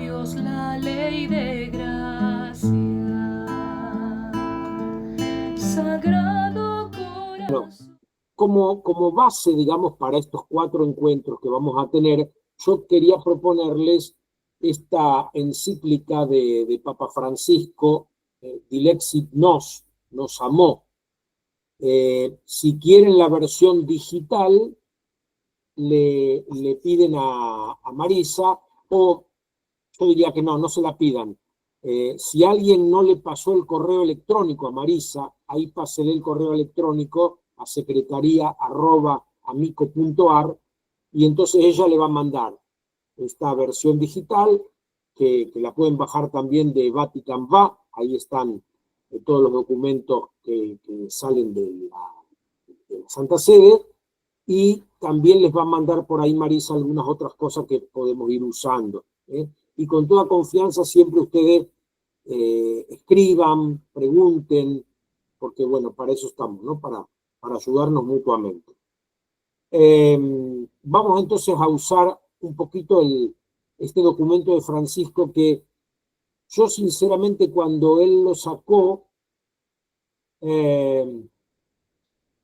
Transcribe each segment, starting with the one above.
Dios la ley de gracia. Sagrado corazón. Como base, digamos, para estos 4 encuentros que vamos a tener, yo quería proponerles esta encíclica de Papa Francisco, Dilexit Nos, nos amó. Si quieren la versión digital, le piden a Marisa, o yo diría que no se la pidan. Si alguien no le pasó el correo electrónico a Marisa, ahí pásele el correo electrónico a secretaría@amico.ar y entonces ella le va a mandar esta versión digital que la pueden bajar también de Vatican Va, ahí están todos los documentos que salen de la Santa Sede, y también les va a mandar por ahí Marisa algunas otras cosas que podemos ir usando. Y con toda confianza siempre ustedes escriban, pregunten, porque bueno, para eso estamos, ¿no? Para ayudarnos mutuamente. Vamos entonces a usar un poquito este documento de Francisco que yo sinceramente cuando él lo sacó,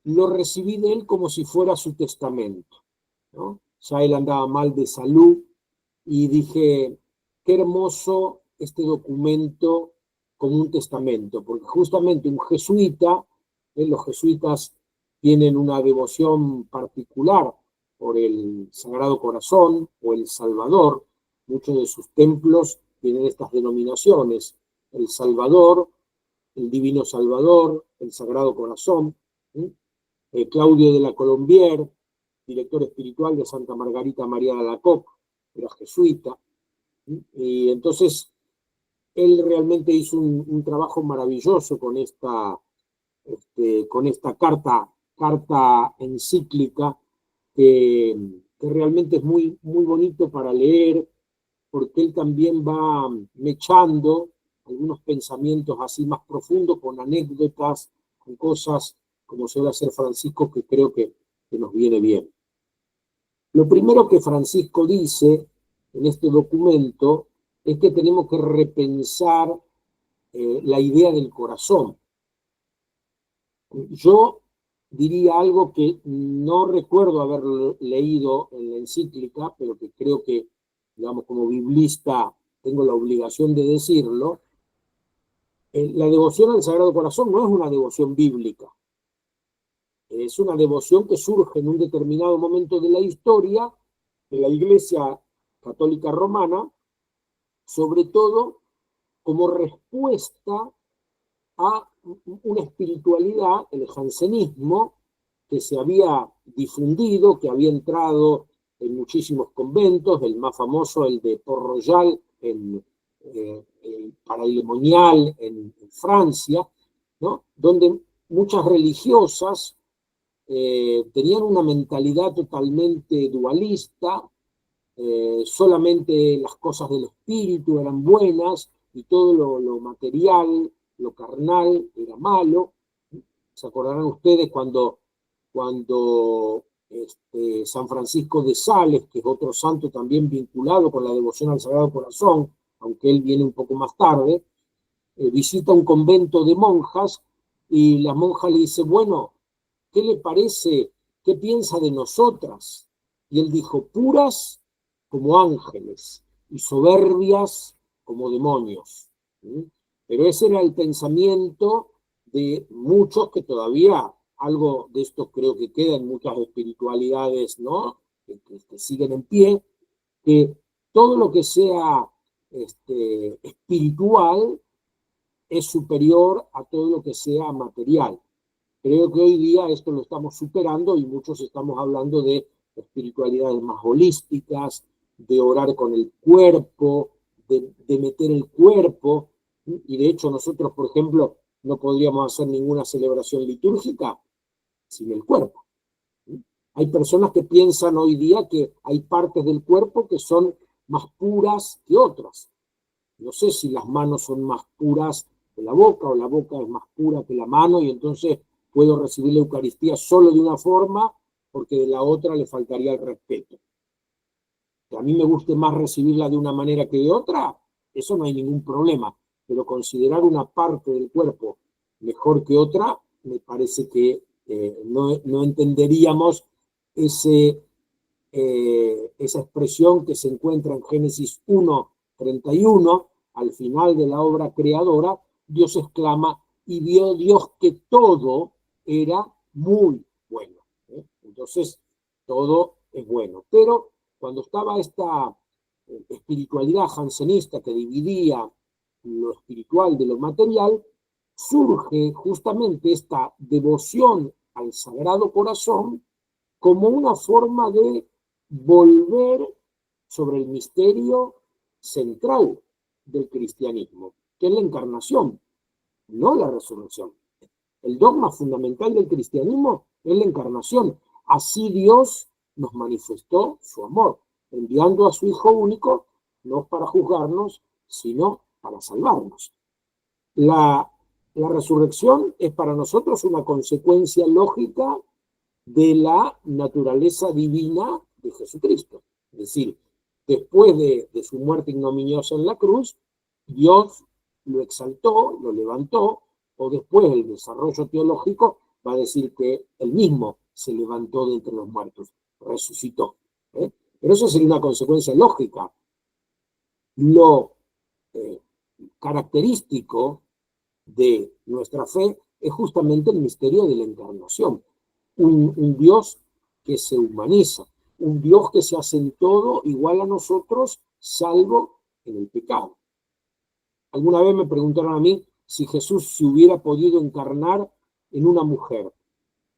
lo recibí de él como si fuera su testamento, ¿no? Ya él andaba mal de salud y dije, qué hermoso este documento como un testamento, porque justamente un jesuita, los jesuitas tienen una devoción particular por el Sagrado Corazón o el Salvador. Muchos de sus templos tienen estas denominaciones: el Salvador, el Divino Salvador, el Sagrado Corazón. Claudio de la Colombier, director espiritual de Santa Margarita María de Alacoque, era jesuita. Y entonces él realmente hizo un trabajo maravilloso con esta carta encíclica que realmente es muy, muy bonito para leer, porque él también va mechando algunos pensamientos así más profundos con anécdotas, con cosas como suele hacer Francisco, que creo que nos viene bien. Lo primero que Francisco dice en este documento es que tenemos que repensar la idea del corazón. Yo diría algo que no recuerdo haber leído en la encíclica, pero que creo que, digamos, como biblista tengo la obligación de decirlo. La devoción al Sagrado Corazón no es una devoción bíblica. Es una devoción que surge en un determinado momento de la historia de la Iglesia Católica Romana, sobre todo como respuesta a una espiritualidad, el jansenismo, que se había difundido, que había entrado en muchísimos conventos, el más famoso, el de Port-Royal, el Paray-le-Monial, en Francia, ¿no? Donde muchas religiosas tenían una mentalidad totalmente dualista, solamente las cosas del espíritu eran buenas y todo lo material, lo carnal, era malo. Se acordarán ustedes cuando San Francisco de Sales, que es otro santo también vinculado con la devoción al Sagrado Corazón, aunque él viene un poco más tarde, visita un convento de monjas y la monja le dice, bueno, ¿qué le parece? ¿Qué piensa de nosotras? Y él dijo, puras como ángeles y soberbias como demonios. Pero ese era el pensamiento de muchos, que todavía algo de esto creo que queda en muchas espiritualidades, ¿no? Que siguen en pie, que todo lo que sea espiritual es superior a todo lo que sea material. Creo que hoy día esto lo estamos superando y muchos estamos hablando de espiritualidades más holísticas, de orar con el cuerpo, de meter el cuerpo. Y de hecho nosotros, por ejemplo, no podríamos hacer ninguna celebración litúrgica sin el cuerpo. Hay personas que piensan hoy día que hay partes del cuerpo que son más puras que otras. No sé si las manos son más puras que la boca o la boca es más pura que la mano y entonces puedo recibir la Eucaristía solo de una forma porque de la otra le faltaría el respeto. Que a mí me guste más recibirla de una manera que de otra, eso no hay ningún problema. Pero considerar una parte del cuerpo mejor que otra, me parece que no entenderíamos esa expresión que se encuentra en Génesis 1:31, al final de la obra creadora. Dios exclama, y vio Dios que todo era muy bueno. Entonces, todo es bueno. Pero cuando estaba esta espiritualidad jansenista que dividía lo espiritual de lo material, surge justamente esta devoción al Sagrado Corazón como una forma de volver sobre el misterio central del cristianismo, que es la encarnación, no la resurrección. El dogma fundamental del cristianismo es la encarnación. Así Dios nos manifestó su amor, enviando a su Hijo único, no para juzgarnos, sino para salvarnos. La resurrección es para nosotros una consecuencia lógica de la naturaleza divina de Jesucristo. Es decir, después de su muerte ignominiosa en la cruz, Dios lo exaltó, lo levantó, o después el desarrollo teológico va a decir que él mismo se levantó de entre los muertos, resucitó. Pero eso sería una consecuencia lógica. Lo característico de nuestra fe es justamente el misterio de la encarnación. Un Dios que se humaniza, un Dios que se hace en todo igual a nosotros, salvo en el pecado. Alguna vez me preguntaron a mí si Jesús se hubiera podido encarnar en una mujer.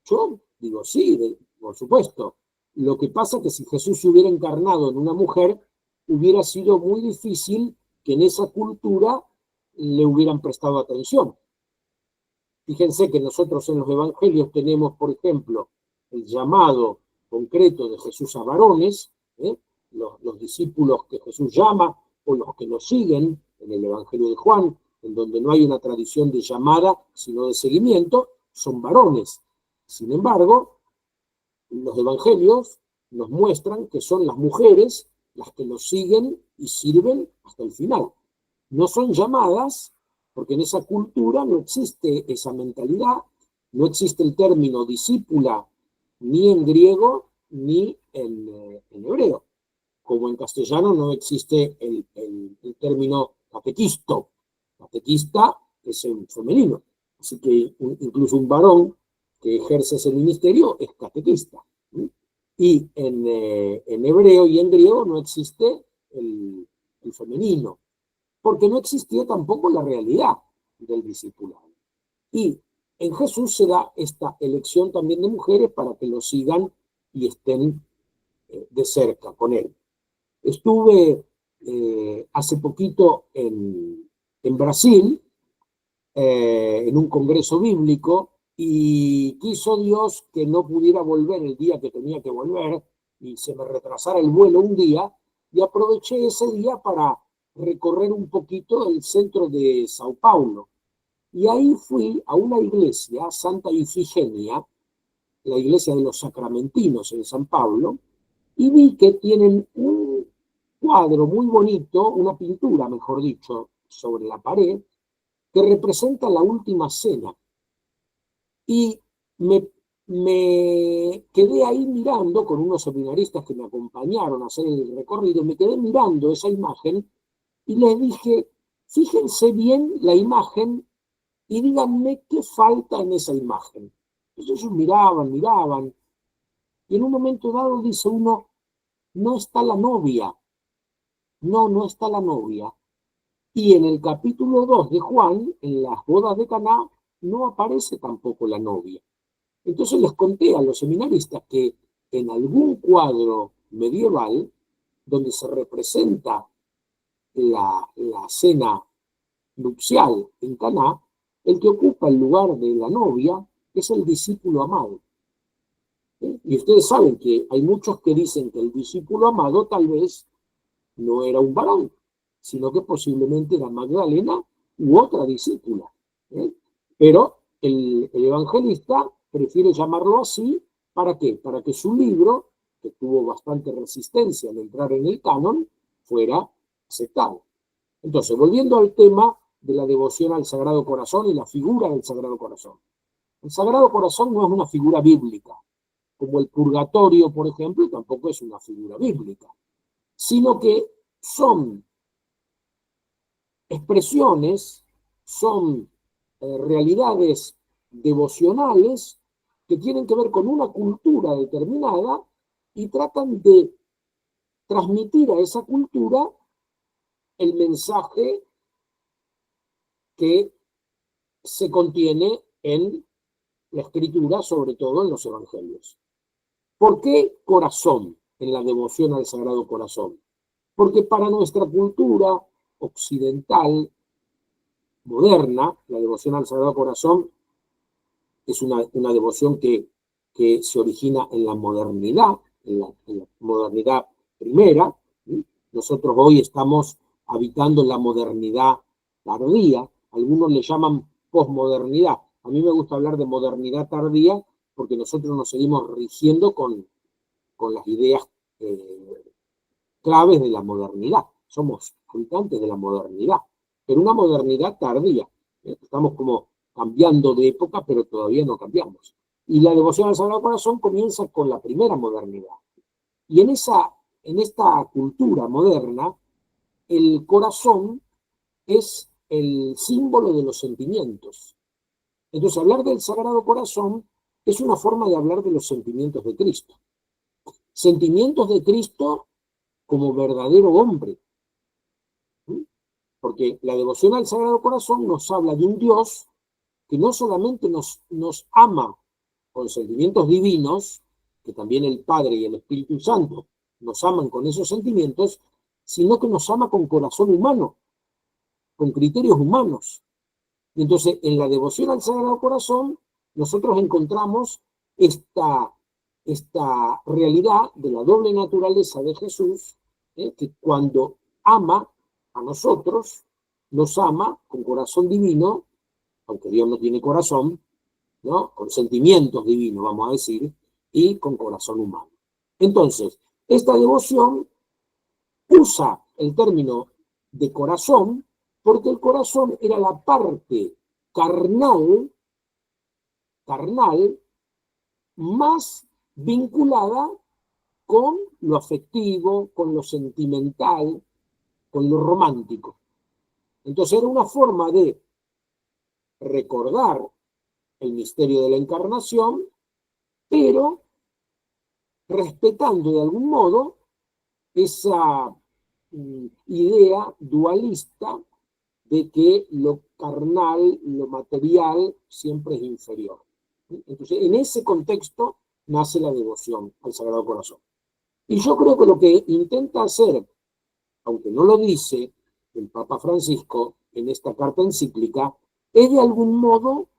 Yo digo, sí, por supuesto. Lo que pasa es que si Jesús se hubiera encarnado en una mujer, hubiera sido muy difícil que en esa cultura le hubieran prestado atención. Fíjense que nosotros en los evangelios tenemos, por ejemplo, el llamado concreto de Jesús a varones, los discípulos que Jesús llama o los que lo siguen en el evangelio de Juan, en donde no hay una tradición de llamada, sino de seguimiento, son varones. Sin embargo, los evangelios nos muestran que son las mujeres las que los siguen y sirven hasta el final. No son llamadas, porque en esa cultura no existe esa mentalidad, no existe el término discípula ni en griego ni en hebreo. Como en castellano no existe el término catequisto. Catequista es en femenino. Así que incluso un varón que ejerce ese ministerio es catequista. Y en hebreo y en griego no existe el femenino, porque no existía tampoco la realidad del discipulado. Y en Jesús se da esta elección también de mujeres para que lo sigan y estén de cerca con él. Estuve hace poquito en Brasil, en un congreso bíblico, y quiso Dios que no pudiera volver el día que tenía que volver, y se me retrasara el vuelo un día, y aproveché ese día para recorrer un poquito el centro de Sao Paulo. Y ahí fui a una iglesia, Santa Ifigenia, la iglesia de los sacramentinos en San Pablo, y vi que tienen un cuadro muy bonito, una pintura, mejor dicho, sobre la pared, que representa la última cena. Y me quedé ahí mirando con unos seminaristas que me acompañaron a hacer el recorrido, me quedé mirando esa imagen y les dije, fíjense bien la imagen y díganme qué falta en esa imagen. Entonces ellos miraban, y en un momento dado dice uno, no está la novia, no está la novia. Y en el capítulo 2 de Juan, en las bodas de Caná, no aparece tampoco la novia. Entonces les conté a los seminaristas que en algún cuadro medieval, donde se representa la cena nupcial en Caná, el que ocupa el lugar de la novia es el discípulo amado. Y ustedes saben que hay muchos que dicen que el discípulo amado tal vez no era un varón, sino que posiblemente era Magdalena u otra discípula. Pero el evangelista prefiere llamarlo así, ¿para qué? Para que su libro que tuvo bastante resistencia en entrar en el canon, fuera aceptado. Entonces, volviendo al tema de la devoción al Sagrado Corazón y la figura del Sagrado Corazón. El Sagrado Corazón no es una figura bíblica, como el purgatorio, por ejemplo, tampoco es una figura bíblica, sino que son expresiones, son realidades devocionales que tienen que ver con una cultura determinada y tratan de transmitir a esa cultura el mensaje que se contiene en la Escritura, sobre todo en los Evangelios. ¿Por qué corazón en la devoción al Sagrado Corazón? Porque para nuestra cultura occidental, moderna, la devoción al Sagrado Corazón es una devoción que se origina en la modernidad, en la modernidad primera. Nosotros hoy estamos habitando la modernidad tardía, algunos le llaman posmodernidad. A mí me gusta hablar de modernidad tardía porque nosotros nos seguimos rigiendo con las ideas claves de la modernidad. Somos habitantes de la modernidad, pero una modernidad tardía. Estamos como cambiando de época, pero todavía no cambiamos. Y la devoción al Sagrado Corazón comienza con la primera modernidad. Y en esta cultura moderna, el corazón es el símbolo de los sentimientos. Entonces, hablar del Sagrado Corazón es una forma de hablar de los sentimientos de Cristo. Sentimientos de Cristo como verdadero hombre. Porque la devoción al Sagrado Corazón nos habla de un Dios que no solamente nos ama con sentimientos divinos, que también el Padre y el Espíritu Santo nos aman con esos sentimientos, sino que nos ama con corazón humano, con criterios humanos. Y entonces, en la devoción al Sagrado Corazón, nosotros encontramos esta realidad de la doble naturaleza de Jesús, que cuando ama a nosotros, nos ama con corazón divino, aunque Dios no tiene corazón, ¿no? Con sentimientos divinos, vamos a decir, y con corazón humano. Entonces, esta devoción usa el término de corazón porque el corazón era la parte carnal más vinculada con lo afectivo, con lo sentimental, con lo romántico. Entonces era una forma de recordar el misterio de la encarnación, pero respetando de algún modo esa idea dualista de que lo carnal, lo material, siempre es inferior. Entonces, en ese contexto nace la devoción al Sagrado Corazón. Y yo creo que lo que intenta hacer, aunque no lo dice el Papa Francisco en esta carta encíclica, es de algún modo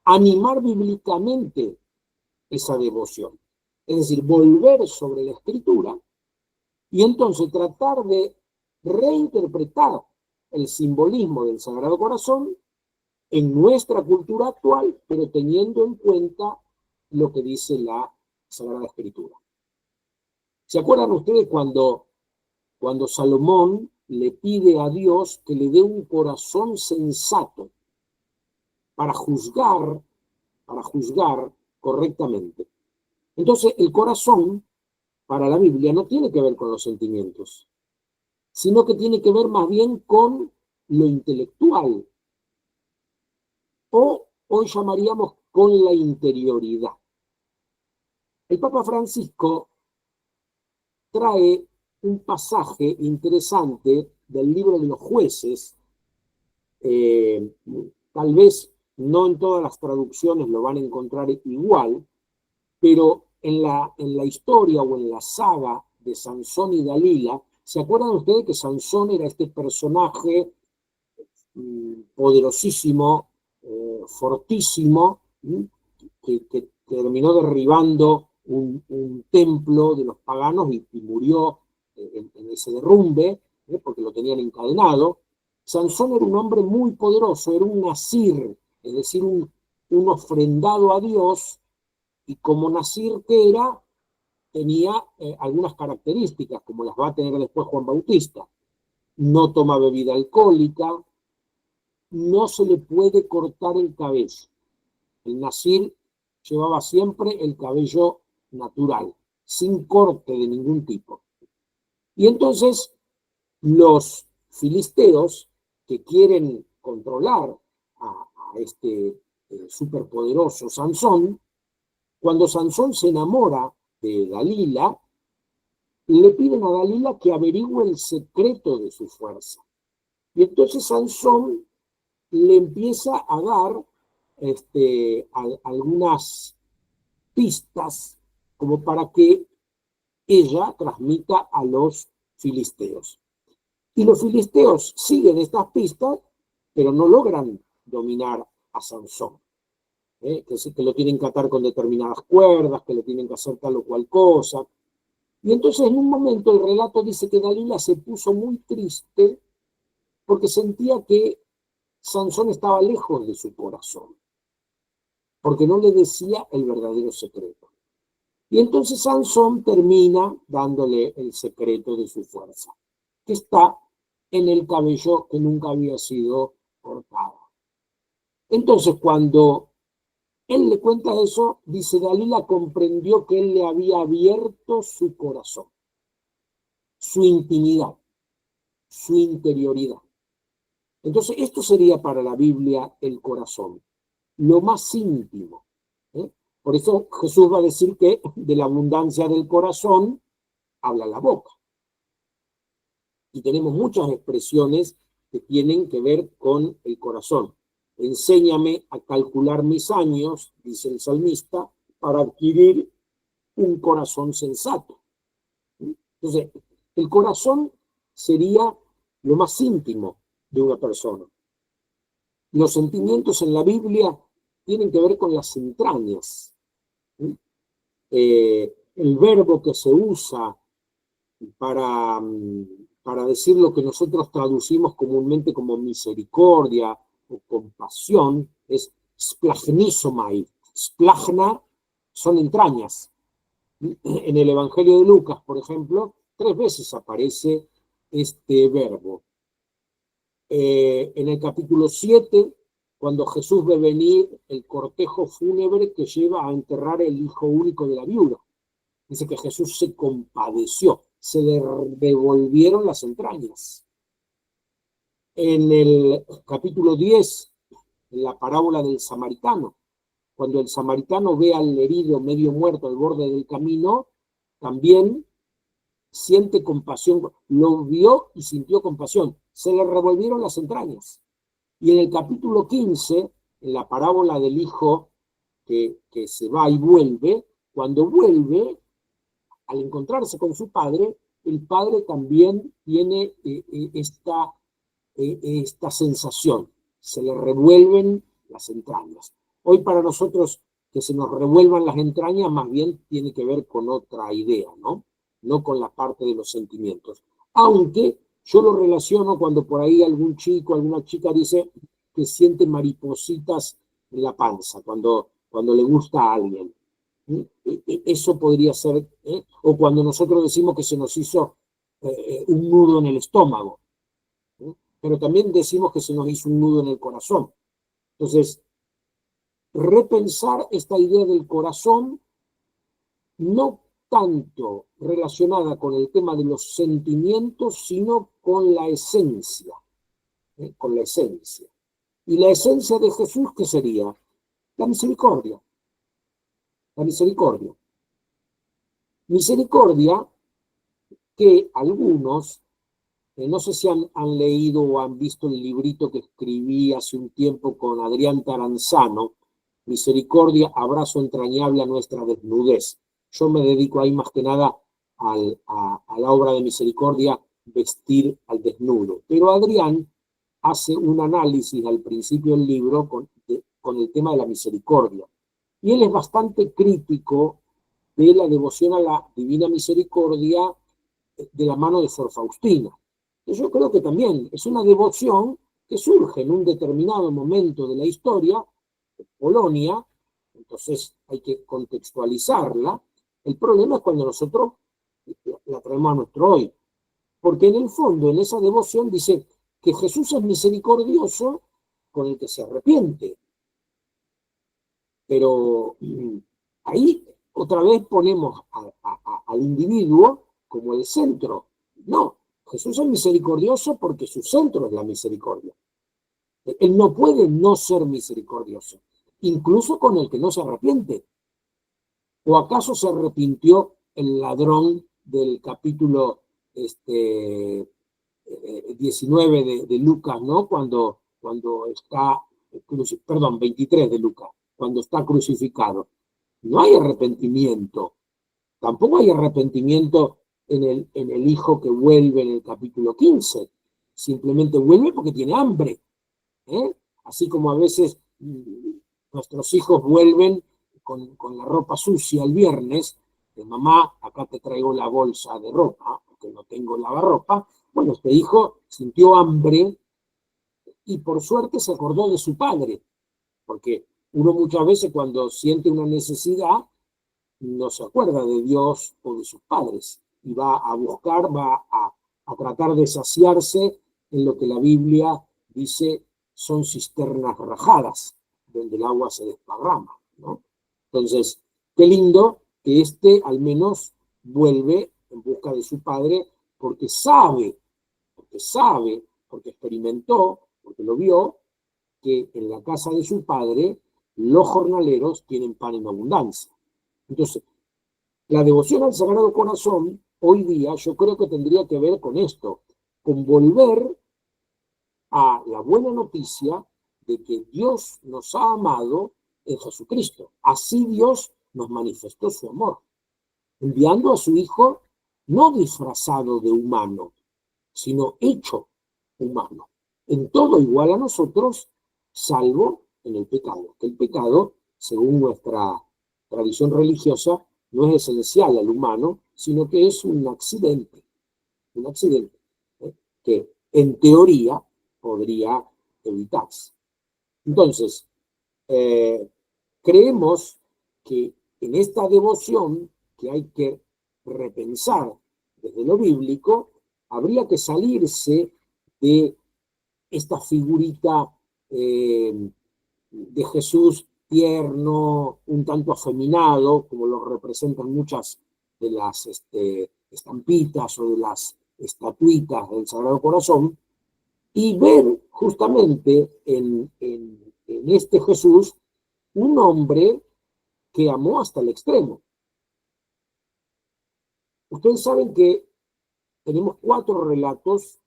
animar bíblicamente esa devoción. Es decir, volver sobre la Escritura y entonces tratar de reinterpretar el simbolismo del Sagrado Corazón en nuestra cultura actual, pero teniendo en cuenta lo que dice la Sagrada Escritura. ¿Se acuerdan ustedes cuando Salomón le pide a Dios que le dé un corazón sensato para juzgar correctamente? Entonces, el corazón, para la Biblia, no tiene que ver con los sentimientos, sino que tiene que ver más bien con lo intelectual, o hoy llamaríamos con la interioridad. El Papa Francisco trae un pasaje interesante del libro de los Jueces, tal vez no en todas las traducciones lo van a encontrar igual, pero en la historia o en la saga de Sansón y Dalila, ¿se acuerdan ustedes que Sansón era este personaje poderosísimo, fortísimo, que terminó derribando un templo de los paganos y murió en ese derrumbe, porque lo tenían encadenado? Sansón era un hombre muy poderoso, era un nazir, es decir, un ofrendado a Dios, y como nazir que era, tenía algunas características, como las va a tener después Juan Bautista. No toma bebida alcohólica, no se le puede cortar el cabello. El nazir llevaba siempre el cabello natural, sin corte de ningún tipo. Y entonces los filisteos que quieren controlar a este superpoderoso Sansón, cuando Sansón se enamora de Dalila, le piden a Dalila que averigüe el secreto de su fuerza. Y entonces Sansón le empieza a dar algunas pistas como para que ella transmita a los filisteos. Y los filisteos siguen estas pistas, pero no logran dominar a Sansón. Que lo tienen que atar con determinadas cuerdas, que le tienen que hacer tal o cual cosa. Y entonces en un momento el relato dice que Dalila se puso muy triste porque sentía que Sansón estaba lejos de su corazón, porque no le decía el verdadero secreto. Y entonces Sansón termina dándole el secreto de su fuerza, que está en el cabello que nunca había sido cortado. Entonces cuando él le cuenta eso, dice, Dalila comprendió que él le había abierto su corazón, su intimidad, su interioridad. Entonces, esto sería para la Biblia el corazón, lo más íntimo. Por eso Jesús va a decir que de la abundancia del corazón habla la boca. Y tenemos muchas expresiones que tienen que ver con el corazón. Enséñame a calcular mis años, dice el salmista, para adquirir un corazón sensato. Entonces, el corazón sería lo más íntimo de una persona. Los sentimientos en la Biblia tienen que ver con las entrañas. El verbo que se usa para decir lo que nosotros traducimos comúnmente como misericordia o compasión es splagnisomai. Splagna son entrañas. En el Evangelio de Lucas, por ejemplo, 3 veces aparece este verbo. En el capítulo 7, cuando Jesús ve venir el cortejo fúnebre que lleva a enterrar el hijo único de la viuda, dice que Jesús se compadeció, se le devolvieron las entrañas. En el capítulo 10, en la parábola del samaritano, cuando el samaritano ve al herido medio muerto al borde del camino, también siente compasión, lo vio y sintió compasión, se le revolvieron las entrañas. Y en el capítulo 15, en la parábola del hijo que se va y vuelve, cuando vuelve, al encontrarse con su padre, el padre también tiene esta sensación, se le revuelven las entrañas. Hoy para nosotros que se nos revuelvan las entrañas más bien tiene que ver con otra idea, ¿no? No con la parte de los sentimientos. Aunque yo lo relaciono cuando por ahí algún chico, alguna chica dice que siente maripositas en la panza cuando le gusta a alguien. Eso podría ser, o cuando nosotros decimos que se nos hizo un nudo en el estómago, pero también decimos que se nos hizo un nudo en el corazón. Entonces, repensar esta idea del corazón, no tanto relacionada con el tema de los sentimientos, sino con la esencia, con la esencia. Y la esencia de Jesús, ¿qué sería? La misericordia. La misericordia. Misericordia que algunos, no sé si han leído o han visto el librito que escribí hace un tiempo con Adrián Taranzano, Misericordia, abrazo entrañable a nuestra desnudez. Yo me dedico ahí más que nada a la obra de Misericordia, vestir al desnudo. Pero Adrián hace un análisis al principio del libro con el tema de la misericordia. Y él es bastante crítico de la devoción a la Divina Misericordia de la mano de Sor Faustina. Y yo creo que también es una devoción que surge en un determinado momento de la historia de Polonia, entonces hay que contextualizarla, El problema es cuando nosotros la traemos a nuestro hoy. Porque en el fondo, en esa devoción dice que Jesús es misericordioso con el que se arrepiente. Pero ahí otra vez ponemos al individuo como el centro. No, Jesús es misericordioso porque su centro es la misericordia. Él no puede no ser misericordioso, incluso con el que no se arrepiente. ¿O acaso se arrepintió el ladrón del capítulo 19 de Lucas, ¿no? Cuando está, perdón, 23 de Lucas, cuando está crucificado? No hay arrepentimiento. Tampoco hay arrepentimiento en el hijo que vuelve en el capítulo 15. Simplemente vuelve porque tiene hambre. Así como a veces nuestros hijos vuelven con la ropa sucia el viernes, de mamá, acá te traigo la bolsa de ropa, porque no tengo lavarropa. Bueno, este hijo sintió hambre y por suerte se acordó de su padre, porque uno muchas veces cuando siente una necesidad no se acuerda de Dios o de sus padres y va a buscar, va a tratar de saciarse en lo que la Biblia dice son cisternas rajadas, donde el agua se desparrama, ¿no? Entonces, qué lindo que al menos vuelve en busca de su padre porque sabe, porque experimentó, porque lo vio, que en la casa de su padre los jornaleros tienen pan en abundancia. Entonces, la devoción al Sagrado Corazón, hoy día, yo creo que tendría que ver con esto, con volver a la buena noticia de que Dios nos ha amado en Jesucristo. Así Dios nos manifestó su amor, enviando a su Hijo no disfrazado de humano, sino hecho humano, en todo igual a nosotros, salvo en el pecado. Que el pecado, según nuestra tradición religiosa, no es esencial al humano, sino que es un accidente, que en teoría podría evitarse. Entonces, creemos que en esta devoción que hay que repensar desde lo bíblico, habría que salirse de esta figurita de Jesús tierno, un tanto afeminado, como lo representan muchas de las estampitas o de las estatuitas del Sagrado Corazón, y ver justamente en este Jesús un hombre que amó hasta el extremo. Ustedes saben que tenemos 4 relatos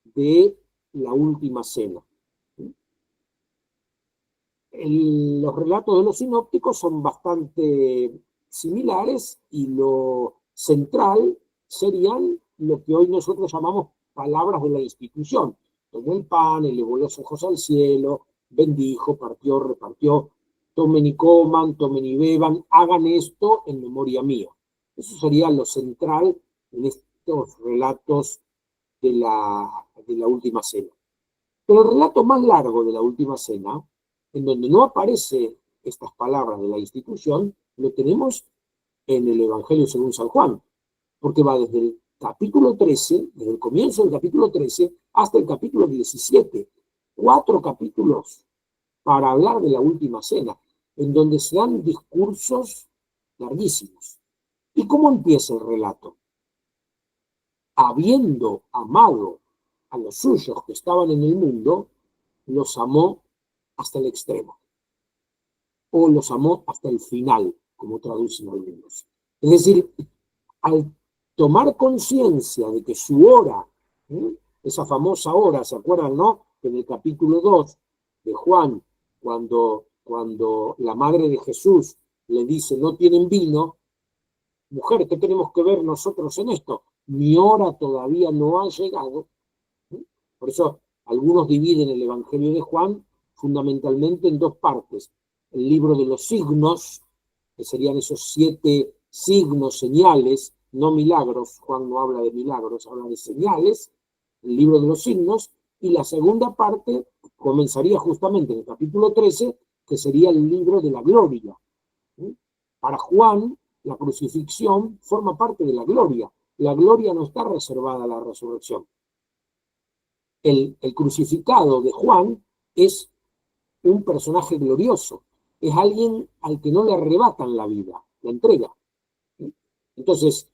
de la última cena. Los relatos de los sinópticos son bastante similares y lo central serían lo que hoy nosotros llamamos palabras de la institución. Tomó el pan, elevó los ojos al cielo, bendijo, partió, repartió, tomen y coman, tomen y beban, hagan esto en memoria mía. Eso sería lo central en estos relatos de la última cena. Pero el relato más largo de la última cena, en donde no aparecen estas palabras de la institución, lo tenemos en el Evangelio según San Juan, porque va desde el capítulo 13, desde el comienzo del capítulo 13 hasta el capítulo 17, 4 capítulos para hablar de la última cena, en donde se dan discursos larguísimos. ¿Y cómo empieza el relato? Habiendo amado a los suyos que estaban en el mundo, los amó hasta el extremo, o los amó hasta el final, como traducen algunos. Es decir, al tomar conciencia de que su hora, esa famosa hora, ¿se acuerdan, no? Que en el capítulo 2 de Juan, cuando la madre de Jesús le dice, no tienen vino, mujer, ¿qué tenemos que ver nosotros en esto? Mi hora todavía no ha llegado. Por eso algunos dividen el Evangelio de Juan fundamentalmente en 2 partes. El libro de los signos, que serían esos 7 signos, señales, no milagros. Juan no habla de milagros, habla de señales. El libro de los signos. Y la segunda parte comenzaría justamente en el capítulo 13, que sería el libro de la gloria. Para Juan, la crucifixión forma parte de la gloria. La gloria no está reservada a la resurrección. El crucificado de Juan es un personaje glorioso, es alguien al que no le arrebatan la vida, la entrega. Entonces,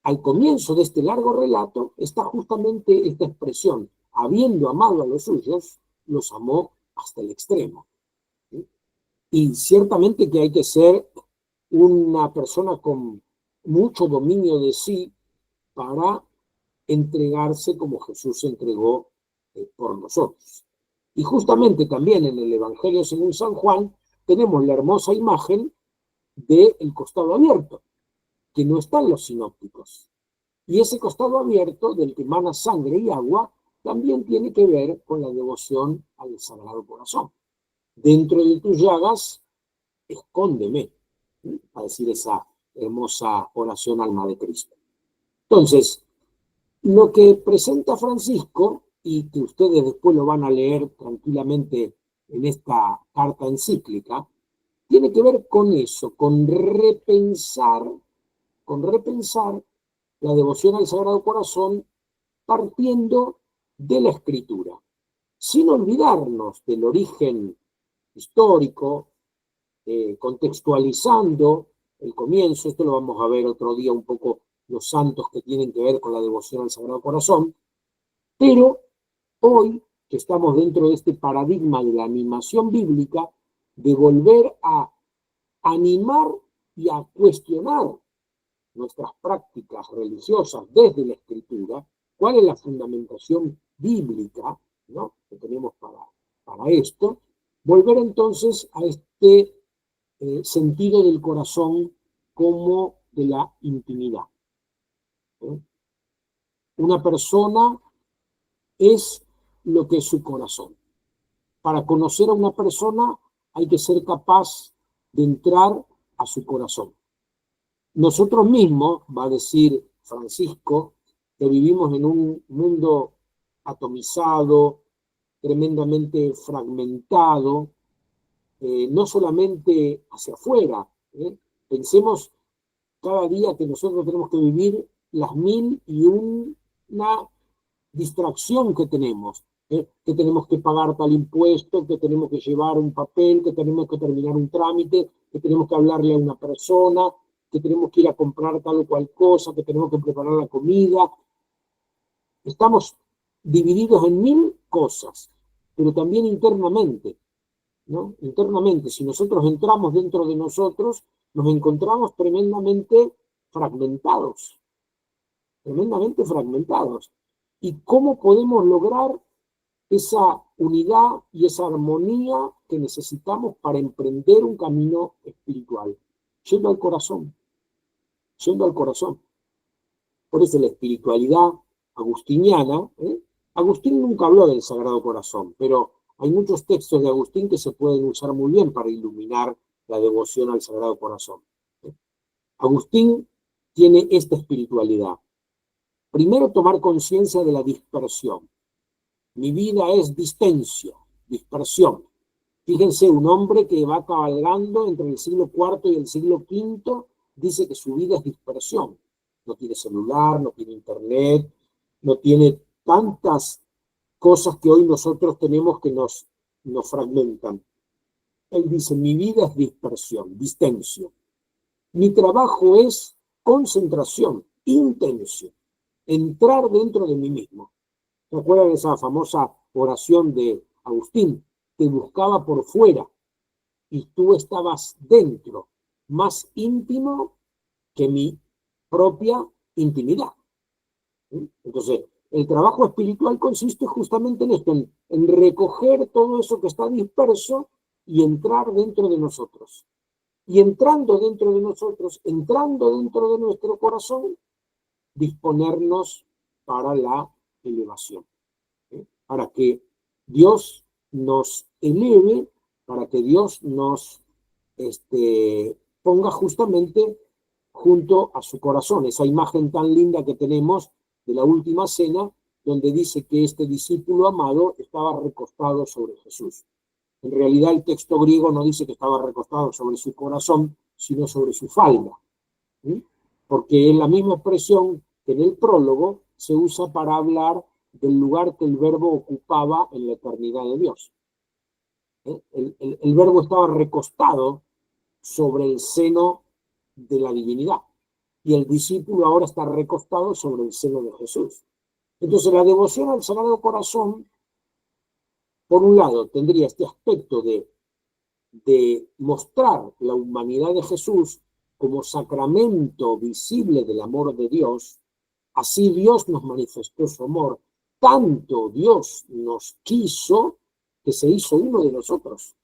al comienzo de este largo relato está justamente esta expresión: habiendo amado a los suyos, los amó hasta el extremo. Y ciertamente que hay que ser una persona con mucho dominio de sí para entregarse como Jesús se entregó por nosotros. Y justamente también en el Evangelio según San Juan tenemos la hermosa imagen del costado abierto, que no está en los sinópticos. Y ese costado abierto, del que emana sangre y agua, también tiene que ver con la devoción al Sagrado Corazón. Dentro de tus llagas, escóndeme, a decir esa hermosa oración Alma de Cristo. Entonces, lo que presenta Francisco, y que ustedes después lo van a leer tranquilamente en esta carta encíclica, tiene que ver con eso, con repensar la devoción al Sagrado Corazón partiendo de la Escritura, sin olvidarnos del origen histórico, contextualizando el comienzo. Esto lo vamos a ver otro día un poco, los santos que tienen que ver con la devoción al Sagrado Corazón, pero hoy que estamos dentro de este paradigma de la animación bíblica, de volver a animar y a cuestionar nuestras prácticas religiosas desde la Escritura, cuál es la fundamentación bíblica, ¿no?, que tenemos para esto, volver entonces a este sentido del corazón como de la intimidad. Una persona es lo que es su corazón. Para conocer a una persona hay que ser capaz de entrar a su corazón. Nosotros mismos, va a decir Francisco, que vivimos en un mundo atomizado, tremendamente fragmentado, no solamente hacia afuera. Pensemos cada día que nosotros tenemos que vivir las 1001 distracción que tenemos, que tenemos que pagar tal impuesto, que tenemos que llevar un papel, que tenemos que terminar un trámite, que tenemos que hablarle a una persona, que tenemos que ir a comprar tal o cual cosa, que tenemos que preparar la comida. Estamos divididos en 1000 cosas, pero también internamente, ¿no? Internamente, si nosotros entramos dentro de nosotros, nos encontramos tremendamente fragmentados. ¿Y cómo podemos lograr esa unidad y esa armonía que necesitamos para emprender un camino espiritual? Yendo al corazón. Por eso la espiritualidad agustiniana, Agustín nunca habló del Sagrado Corazón, pero hay muchos textos de Agustín que se pueden usar muy bien para iluminar la devoción al Sagrado Corazón. Agustín tiene esta espiritualidad. Primero, tomar conciencia de la dispersión. Mi vida es dispersión. Fíjense, un hombre que va cabalgando entre el siglo IV y el siglo V dice que su vida es dispersión. No tiene celular, no tiene internet, no tiene tantas cosas que hoy nosotros tenemos que nos fragmentan. Él dice, mi vida es dispersión, distensión. Mi trabajo es concentración, intención, entrar dentro de mí mismo. ¿Se acuerdan de esa famosa oración de Agustín? Te buscaba por fuera y tú estabas dentro, más íntimo que mi propia intimidad. Entonces, el trabajo espiritual consiste justamente en esto, en recoger todo eso que está disperso y entrar dentro de nosotros. Y entrando dentro de nosotros, entrando dentro de nuestro corazón, disponernos para la elevación. Para que Dios nos eleve, para que Dios nos ponga justamente junto a su corazón. Esa imagen tan linda que tenemos de la última cena, donde dice que este discípulo amado estaba recostado sobre Jesús. En realidad el texto griego no dice que estaba recostado sobre su corazón, sino sobre su falda. ¿sí? Porque es la misma expresión que en el prólogo se usa para hablar del lugar que el verbo ocupaba en la eternidad de Dios. El verbo estaba recostado sobre el seno de la divinidad y el discípulo ahora está recostado sobre el seno de Jesús. Entonces la devoción al Sagrado Corazón, por un lado, tendría este aspecto de mostrar la humanidad de Jesús como sacramento visible del amor de Dios. Así Dios nos manifestó su amor. Tanto Dios nos quiso que se hizo uno de nosotros.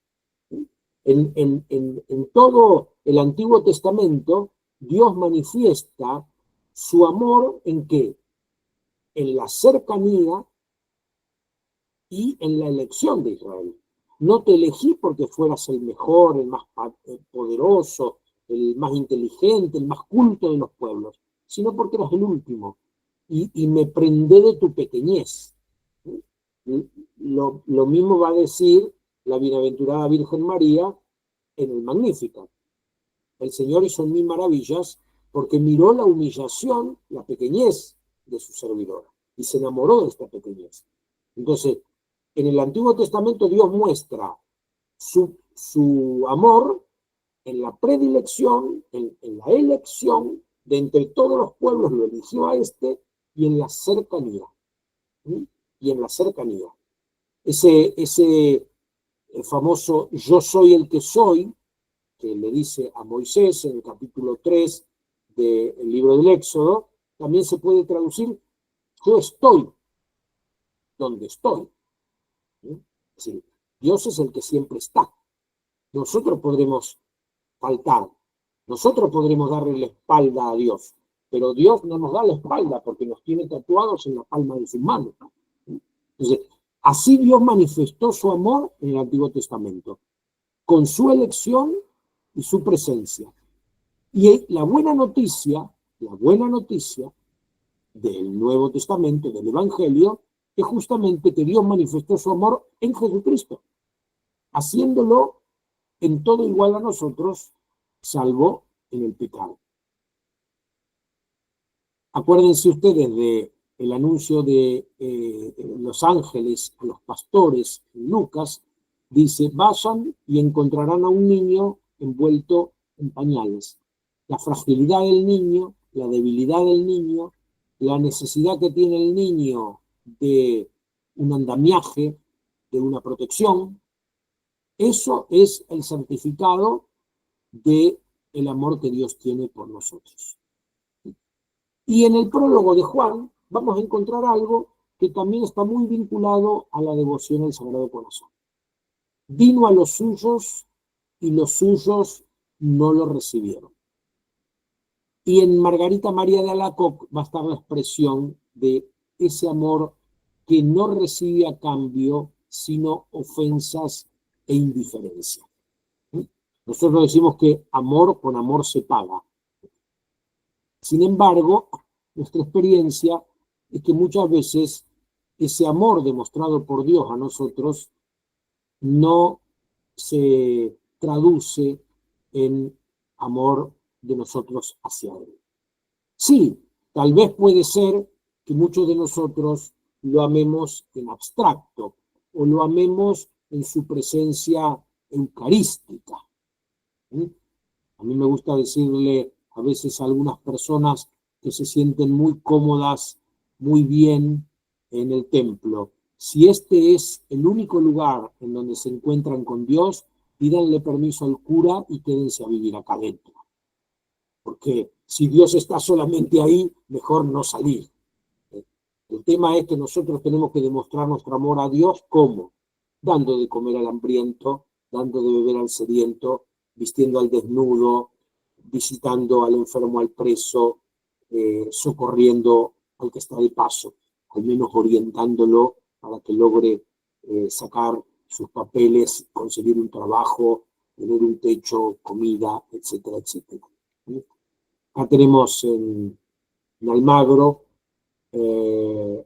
En todo el Antiguo Testamento, Dios manifiesta su amor ¿en qué? En la cercanía y en la elección de Israel. No te elegí porque fueras el mejor, el más poderoso, el más inteligente, el más culto de los pueblos, sino porque eras el último. Y me prendé de tu pequeñez. Lo mismo va a decir la bienaventurada Virgen María en el Magnificat. El Señor hizo en mí maravillas porque miró la humillación, la pequeñez de su servidora y se enamoró de esta pequeñez. Entonces, en el Antiguo Testamento Dios muestra su amor en la predilección, en la elección, de entre todos los pueblos lo eligió a este, y en la cercanía. ¿Sí? Y en la cercanía. Ese famoso yo soy el que soy, que le dice a Moisés en el capítulo 3 del libro del Éxodo, también se puede traducir yo estoy donde estoy. ¿Sí? Es decir, Dios es el que siempre está. Nosotros podremos faltar, nosotros podremos darle la espalda a Dios, pero Dios no nos da la espalda porque nos tiene tatuados en la palma de sus manos. Entonces, así Dios manifestó su amor en el Antiguo Testamento, con su elección y su presencia. Y la buena noticia del Nuevo Testamento, del Evangelio, es justamente que Dios manifestó su amor en Jesucristo, haciéndolo en todo igual a nosotros, salvo en el pecado. Acuérdense ustedes del anuncio de los ángeles a los pastores en Lucas, dice, vayan y encontrarán a un niño envuelto en pañales. La fragilidad del niño, la debilidad del niño, la necesidad que tiene el niño de un andamiaje, de una protección, eso es el certificado del amor que Dios tiene por nosotros. Y en el prólogo de Juan vamos a encontrar algo que también está muy vinculado a la devoción al Sagrado Corazón. Vino a los suyos y los suyos no lo recibieron. Y en Margarita María de Alacoque va a estar la expresión de ese amor que no recibe a cambio sino ofensas e indiferencia. Nosotros decimos que amor con amor se paga. Sin embargo, nuestra experiencia es que muchas veces ese amor demostrado por Dios a nosotros no se traduce en amor de nosotros hacia Él. Sí, tal vez puede ser que muchos de nosotros lo amemos en abstracto o lo amemos en su presencia eucarística. A mí me gusta decirle a veces a algunas personas que se sienten muy cómodas, muy bien en el templo. Si este es el único lugar en donde se encuentran con Dios, pídanle permiso al cura y quédense a vivir acá adentro. Porque si Dios está solamente ahí, mejor no salir. El tema es que nosotros tenemos que demostrar nuestro amor a Dios, ¿cómo? Dando de comer al hambriento, dando de beber al sediento, vistiendo al desnudo, visitando al enfermo, al preso, socorriendo al que está de paso, al menos orientándolo para que logre sacar sus papeles, conseguir un trabajo, tener un techo, comida, etcétera, etcétera. Acá tenemos en Almagro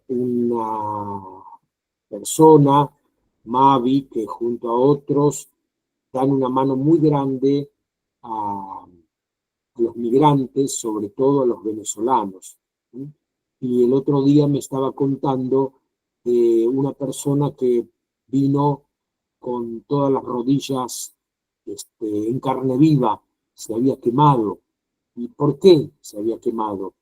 una persona, Mavi, que junto a otros dan una mano muy grande a a los migrantes, sobre todo a los venezolanos. ¿Sí? Y el otro día me estaba contando una persona que vino con todas las rodillas en carne viva, se había quemado. ¿Y por qué se había quemado?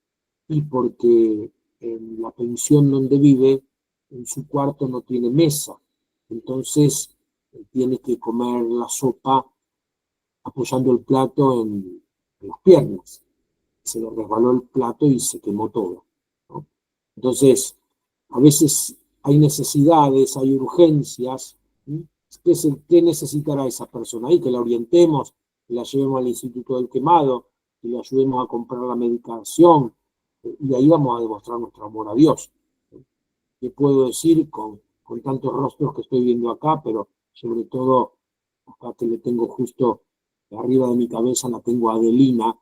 Y porque en la pensión donde vive, en su cuarto no tiene mesa. Entonces tiene que comer la sopa apoyando el plato en las piernas. Se le resbaló el plato y se quemó todo, ¿no? Entonces, a veces hay necesidades, hay urgencias. ¿Sí? ¿Qué necesitará esa persona ahí? Que la orientemos, que la llevemos al Instituto del Quemado, que le ayudemos a comprar la medicación, y ahí vamos a demostrar nuestro amor a Dios. ¿Qué puedo decir con tantos rostros que estoy viendo acá? Pero sobre todo, acá que le tengo justo arriba de mi cabeza, la tengo a Adelina,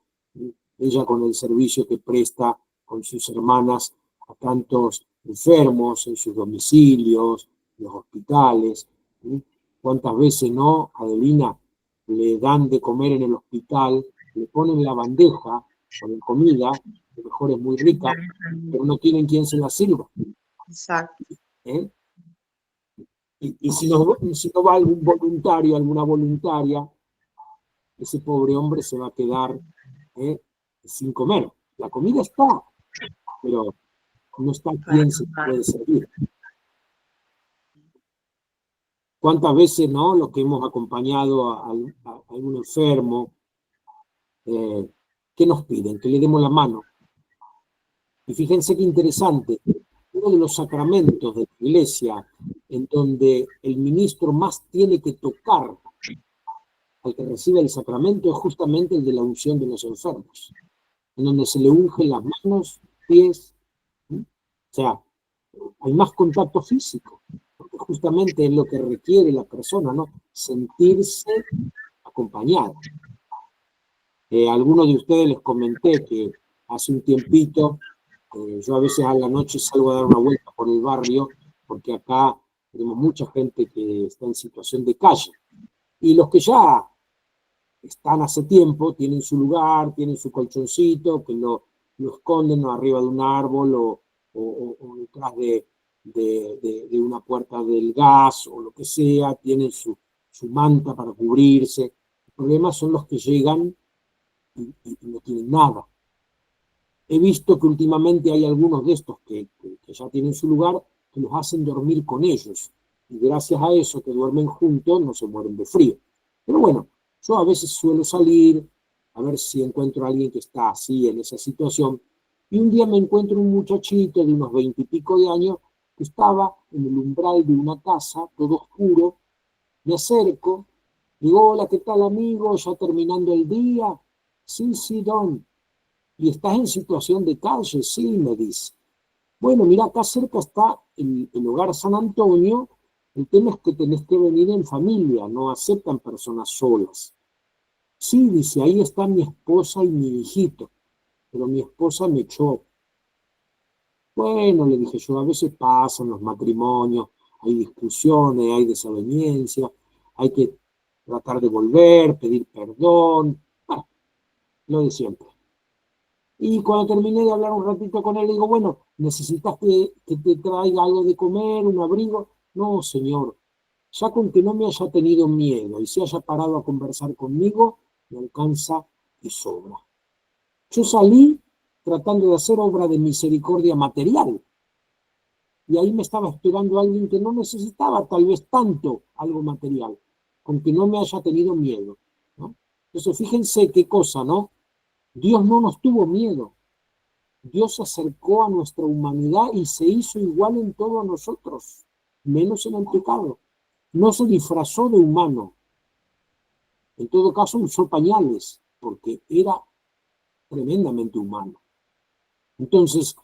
ella con el servicio que presta con sus hermanas a tantos enfermos en sus domicilios, en los hospitales. ¿Sí? ¿Cuántas veces no, Adelina, le dan de comer en el hospital, le ponen la bandeja con la comida, que mejor es muy rica, pero no tienen quien se la sirva? Exacto. ¿Eh? Y si no va algún voluntario, alguna voluntaria, ese pobre hombre se va a quedar sin comer. La comida está, pero no está quien se puede servir. ¿Cuántas veces, no? Los que hemos acompañado a algún enfermo, ¿qué nos piden? Que le demos la mano. Y fíjense qué interesante, uno de los sacramentos de la iglesia en donde el ministro más tiene que tocar al que recibe el sacramento es justamente el de la unción de los enfermos, en donde se le ungen las manos, pies, ¿sí? O sea, hay más contacto físico, porque justamente es lo que requiere la persona, ¿no? Sentirse acompañada. A algunos de ustedes les comenté que hace un tiempito, yo a veces a la noche salgo a dar una vuelta por el barrio, porque acá tenemos mucha gente que está en situación de calle. Y los que ya están hace tiempo, tienen su lugar, tienen su colchoncito, que lo esconden arriba de un árbol o detrás de una puerta del gas o lo que sea, tienen su manta para cubrirse. El problema son los que llegan y no tienen nada. He visto que últimamente hay algunos de estos que ya tienen su lugar, que los hacen dormir con ellos. Y gracias a eso, que duermen juntos, no se mueren de frío. Pero bueno, yo a veces suelo salir a ver si encuentro a alguien que está así en esa situación. Y un día me encuentro un muchachito de unos 20 y pico de años que estaba en el umbral de una casa, todo oscuro. Me acerco, digo, hola, ¿qué tal, amigo? ¿Ya terminando el día? Sí, don. ¿Y estás en situación de calle? Sí, me dice. Bueno, mira, acá cerca está el Hogar San Antonio. El tema es que tenés que venir en familia, no aceptan personas solas. Sí, dice, ahí está mi esposa y mi hijito, pero mi esposa me echó. Bueno, le dije yo, a veces pasan los matrimonios, hay discusiones, hay desavenencia, hay que tratar de volver, pedir perdón, bueno, lo de siempre. Y cuando terminé de hablar un ratito con él, le digo, bueno, ¿necesitas que te traiga algo de comer, un abrigo? No, señor, ya con que no me haya tenido miedo y se haya parado a conversar conmigo, me alcanza y sobra. Yo salí tratando de hacer obra de misericordia material. Y ahí me estaba esperando alguien que no necesitaba tal vez tanto algo material, con que no me haya tenido miedo, ¿no? Entonces, fíjense qué cosa, ¿no? Dios no nos tuvo miedo. Dios se acercó a nuestra humanidad y se hizo igual en todos nosotros, menos en el pecado. No se disfrazó de humano. En todo caso, usó pañales, porque era tremendamente humano. Entonces,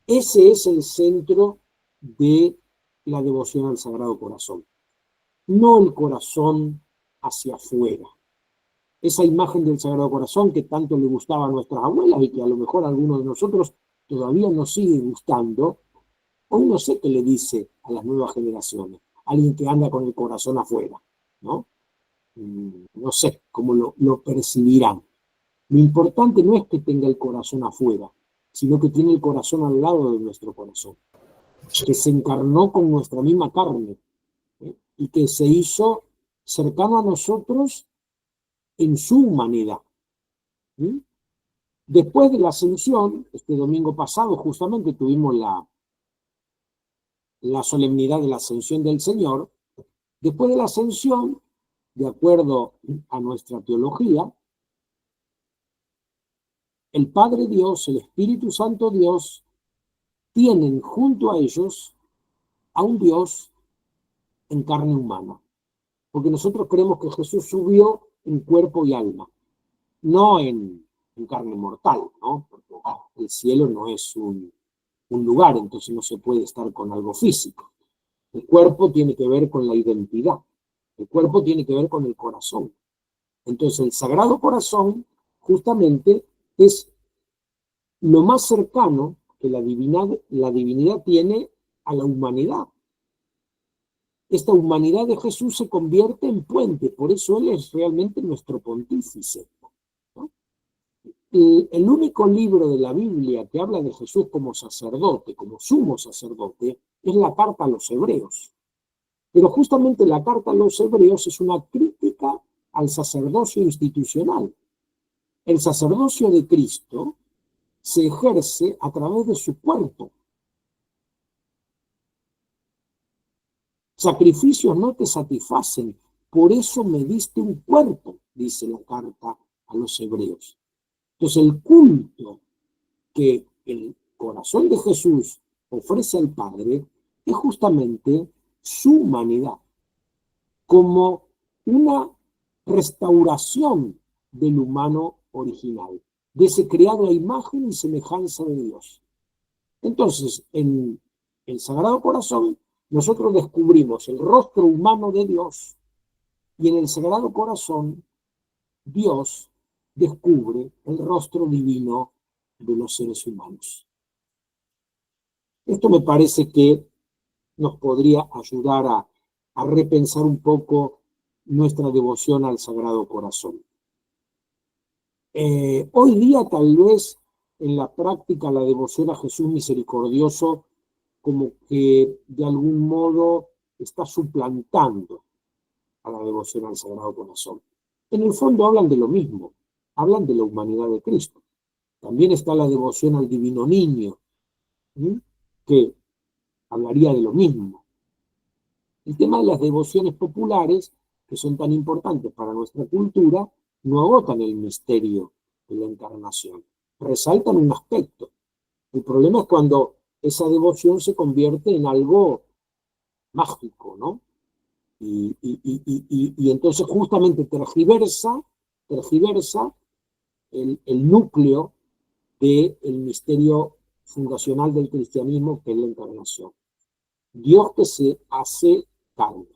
ese es el centro de la devoción al Sagrado Corazón. No el corazón hacia afuera. Esa imagen del Sagrado Corazón que tanto le gustaba a nuestras abuelas y que a lo mejor a algunos de nosotros todavía nos sigue gustando, hoy no sé qué le dice a las nuevas generaciones, alguien que anda con el corazón afuera, ¿no? No sé cómo lo percibirán. Lo importante no es que tenga el corazón afuera, sino que tiene el corazón al lado de nuestro corazón, que se encarnó con nuestra misma carne, ¿eh? Y que se hizo cercano a nosotros en su humanidad. ¿Mm? Después de la ascensión, este domingo pasado justamente tuvimos la solemnidad de la ascensión del Señor. Después de la ascensión, de acuerdo a nuestra teología, el Padre Dios, el Espíritu Santo Dios, tienen junto a ellos a un Dios en carne humana. Porque nosotros creemos que Jesús subió en cuerpo y alma, no en carne mortal, ¿no? Porque el cielo no es un lugar, entonces no se puede estar con algo físico. El cuerpo tiene que ver con la identidad, el cuerpo tiene que ver con el corazón. Entonces el Sagrado Corazón justamente es lo más cercano que la divinidad tiene a la humanidad. Esta humanidad de Jesús se convierte en puente, por eso Él es realmente nuestro pontífice, ¿no? El único libro de la Biblia que habla de Jesús como sacerdote, como sumo sacerdote, es la carta a los Hebreos. Pero justamente la carta a los Hebreos es una crítica al sacerdocio institucional. El sacerdocio de Cristo se ejerce a través de su cuerpo. Sacrificios no te satisfacen, por eso me diste un cuerpo, dice la carta a los Hebreos. Entonces el culto que el corazón de Jesús ofrece al Padre es justamente su humanidad, como una restauración del humano original, de ese creado a imagen y semejanza de Dios. Entonces, en el Sagrado Corazón, nosotros descubrimos el rostro humano de Dios, y en el Sagrado Corazón, Dios descubre el rostro divino de los seres humanos. Esto me parece que nos podría ayudar a repensar un poco nuestra devoción al Sagrado Corazón. Hoy día tal vez en la práctica la devoción a Jesús misericordioso como que de algún modo está suplantando a la devoción al Sagrado Corazón. En el fondo hablan de lo mismo, hablan de la humanidad de Cristo. También está la devoción al Divino Niño, ¿sí?, que hablaría de lo mismo. El tema de las devociones populares, que son tan importantes para nuestra cultura, no agotan el misterio de la encarnación, resaltan un aspecto. El problema es cuando esa devoción se convierte en algo mágico, ¿no? Y entonces justamente tergiversa el núcleo del misterio fundacional del cristianismo, que es la encarnación. Dios que se hace carne.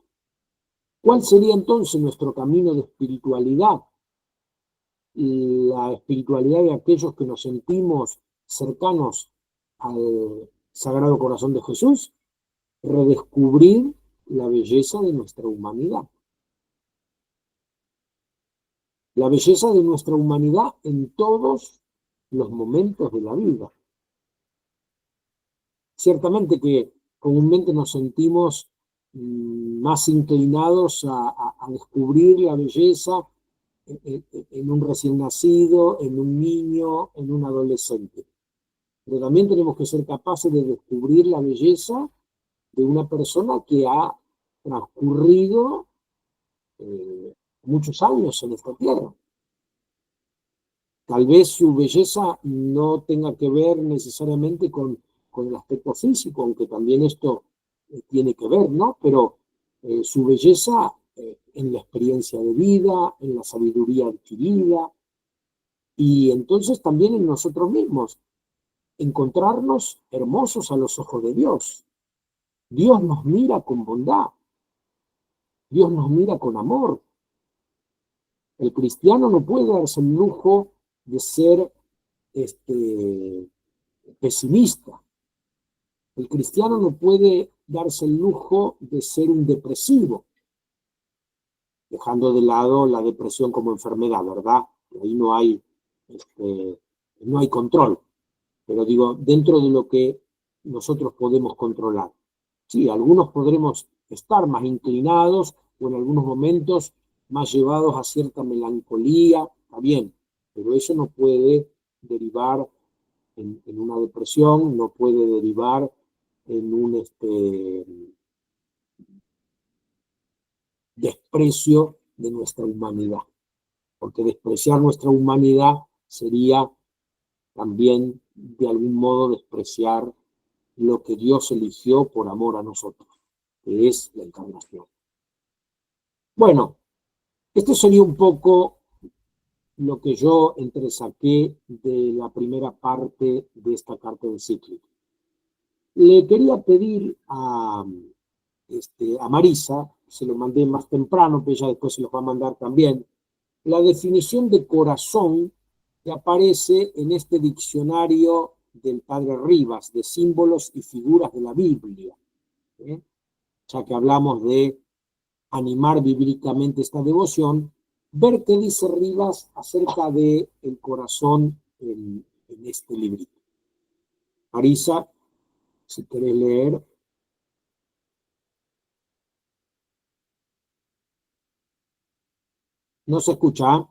¿Cuál sería entonces nuestro camino de espiritualidad? La espiritualidad de aquellos que nos sentimos cercanos al Sagrado Corazón de Jesús, redescubrir la belleza de nuestra humanidad. La belleza de nuestra humanidad en todos los momentos de la vida. Ciertamente que comúnmente nos sentimos más inclinados a descubrir la belleza en un recién nacido, en un niño, en un adolescente. Pero también tenemos que ser capaces de descubrir la belleza de una persona que ha transcurrido muchos años en esta tierra. Tal vez su belleza no tenga que ver necesariamente con el aspecto físico, aunque también esto tiene que ver, ¿no? Pero su belleza en la experiencia de vida, en la sabiduría adquirida, y entonces también en nosotros mismos, encontrarnos hermosos a los ojos de Dios. Dios nos mira con bondad, Dios nos mira con amor. El cristiano no puede darse el lujo de ser pesimista. El cristiano no puede darse el lujo de ser un depresivo, dejando de lado la depresión como enfermedad, ¿verdad? Ahí no hay no hay control. Pero digo, dentro de lo que nosotros podemos controlar. Sí, algunos podremos estar más inclinados o en algunos momentos más llevados a cierta melancolía, está bien, pero eso no puede derivar en una depresión, no puede derivar en un desprecio de nuestra humanidad, porque despreciar nuestra humanidad sería también de algún modo despreciar lo que Dios eligió por amor a nosotros, que es la encarnación. Bueno, esto sería un poco lo que yo entresaqué de la primera parte de esta carta encíclica. Le quería pedir a Marisa, se lo mandé más temprano, pero ella después se los va a mandar también, la definición de corazón que aparece en este diccionario del padre Rivas, de símbolos y figuras de la Biblia. Ya que hablamos de animar bíblicamente esta devoción, ver qué dice Rivas acerca del corazón en este librito. Marisa, si querés leer. No se escucha.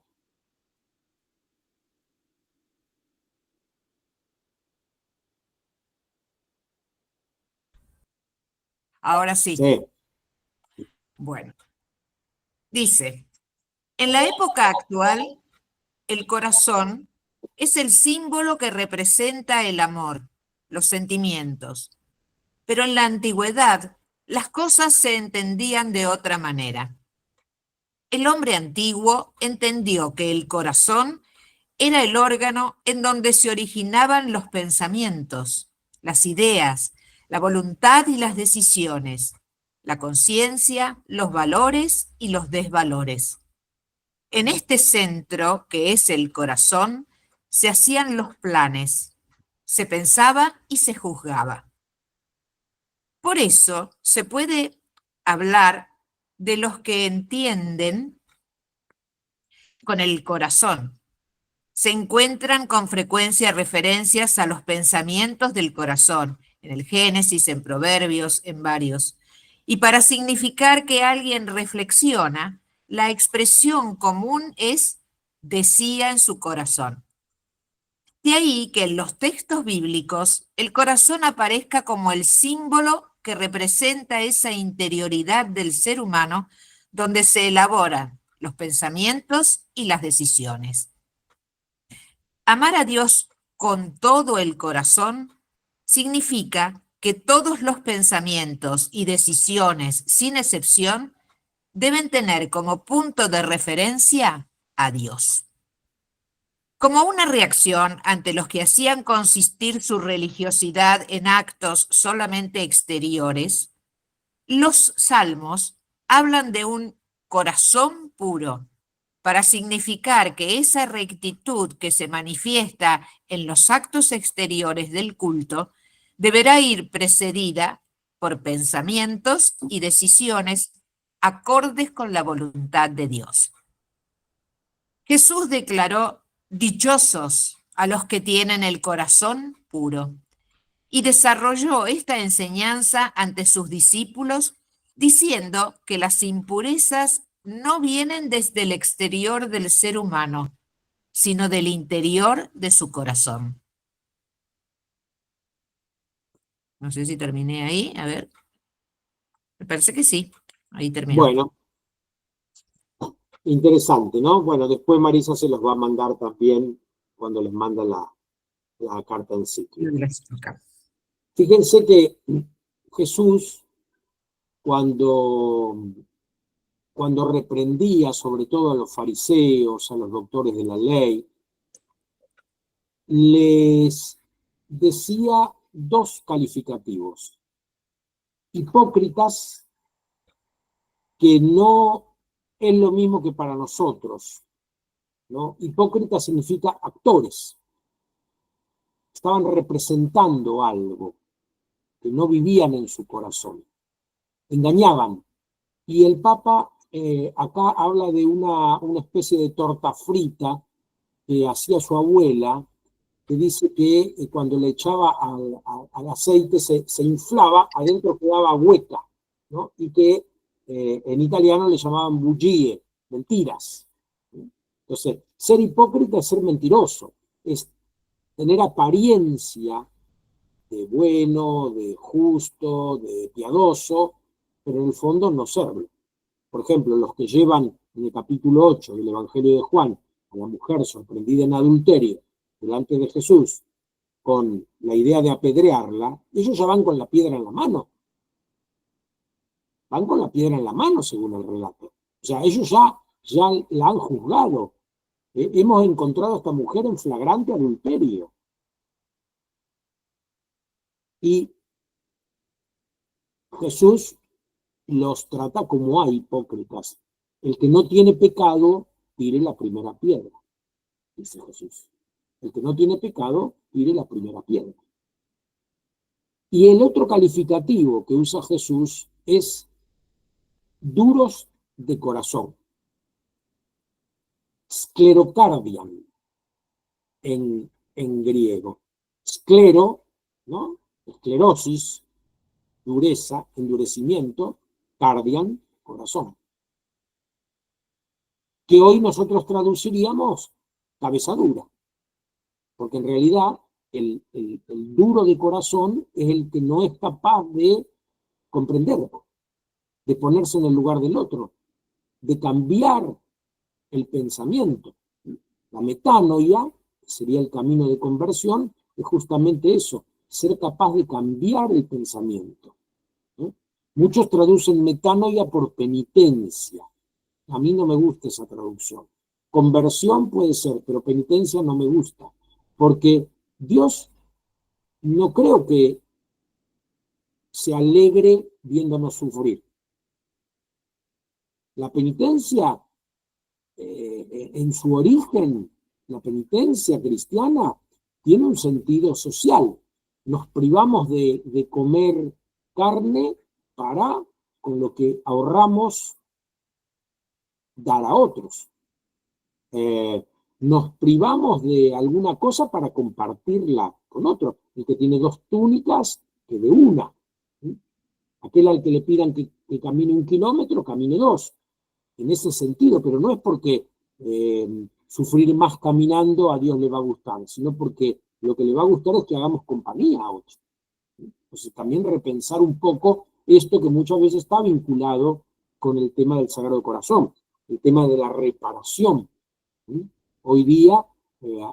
Ahora sí. Sí. Bueno, dice, en la época actual, el corazón es el símbolo que representa el amor, los sentimientos. Pero en la antigüedad, las cosas se entendían de otra manera. El hombre antiguo entendió que el corazón era el órgano en donde se originaban los pensamientos, las ideas, la voluntad y las decisiones, la conciencia, los valores y los desvalores. En este centro, que es el corazón, se hacían los planes, se pensaba y se juzgaba. Por eso se puede hablar de los que entienden con el corazón. Se encuentran con frecuencia referencias a los pensamientos del corazón, en el Génesis, en Proverbios, en varios. Y para significar que alguien reflexiona, la expresión común es decía en su corazón. De ahí que en los textos bíblicos el corazón aparezca como el símbolo que representa esa interioridad del ser humano donde se elaboran los pensamientos y las decisiones. Amar a Dios con todo el corazón significa que todos los pensamientos y decisiones, sin excepción, deben tener como punto de referencia a Dios. Como una reacción ante los que hacían consistir su religiosidad en actos solamente exteriores, los salmos hablan de un corazón puro, para significar que esa rectitud que se manifiesta en los actos exteriores del culto deberá ir precedida por pensamientos y decisiones acordes con la voluntad de Dios. Jesús declaró: dichosos a los que tienen el corazón puro, y desarrolló esta enseñanza ante sus discípulos diciendo que las impurezas no vienen desde el exterior del ser humano, sino del interior de su corazón. No sé si terminé ahí, a ver. Me parece que sí, ahí terminé. Bueno, interesante, ¿no? Bueno, después Marisa se los va a mandar también cuando les manda la carta encíclica. Fíjense que Jesús, cuando reprendía sobre todo a los fariseos, a los doctores de la ley, les decía dos calificativos: hipócritas, que no es lo mismo que para nosotros, ¿no? Hipócrita significa actores. Estaban representando algo que no vivían en su corazón. Engañaban. Y el Papa acá habla de una especie de torta frita que hacía su abuela, que dice que cuando le echaba al aceite se inflaba, adentro quedaba hueca, ¿no? Y que en italiano le llamaban bugie, mentiras. Entonces, ser hipócrita es ser mentiroso, es tener apariencia de bueno, de justo, de piadoso, pero en el fondo no serlo. Por ejemplo, los que llevan en el capítulo 8 del Evangelio de Juan a la mujer sorprendida en adulterio delante de Jesús con la idea de apedrearla, ellos ya van con la piedra en la mano. Van con la piedra en la mano, según el relato. O sea, ellos ya la han juzgado. Hemos encontrado a esta mujer en flagrante adulterio. Y Jesús los trata como a hipócritas. El que no tiene pecado, tire la primera piedra, dice Jesús. El que no tiene pecado, tire la primera piedra. Y el otro calificativo que usa Jesús es duros de corazón. Sclerocardian en griego. Sclero, ¿no? Esclerosis, dureza, endurecimiento, cardian, corazón. Que hoy nosotros traduciríamos cabeza dura. Porque en realidad el duro de corazón es el que no es capaz de comprender, de ponerse en el lugar del otro, de cambiar el pensamiento. La metanoia, que sería el camino de conversión, es justamente eso, ser capaz de cambiar el pensamiento. Muchos traducen metanoia por penitencia. A mí no me gusta esa traducción. Conversión puede ser, pero penitencia no me gusta. Porque Dios no creo que se alegre viéndonos sufrir. La penitencia, en su origen, la penitencia cristiana tiene un sentido social. Nos privamos de comer carne para, con lo que ahorramos, dar a otros. Nos privamos de alguna cosa para compartirla con otro. El que tiene 2 túnicas, que de una. Aquel al que le pidan que camine 1 kilómetro, camine 2. En ese sentido, pero no es porque sufrir más caminando a Dios le va a gustar, sino porque lo que le va a gustar es que hagamos compañía a otros. Entonces también repensar un poco esto que muchas veces está vinculado con el tema del Sagrado Corazón, el tema de la reparación. Hoy día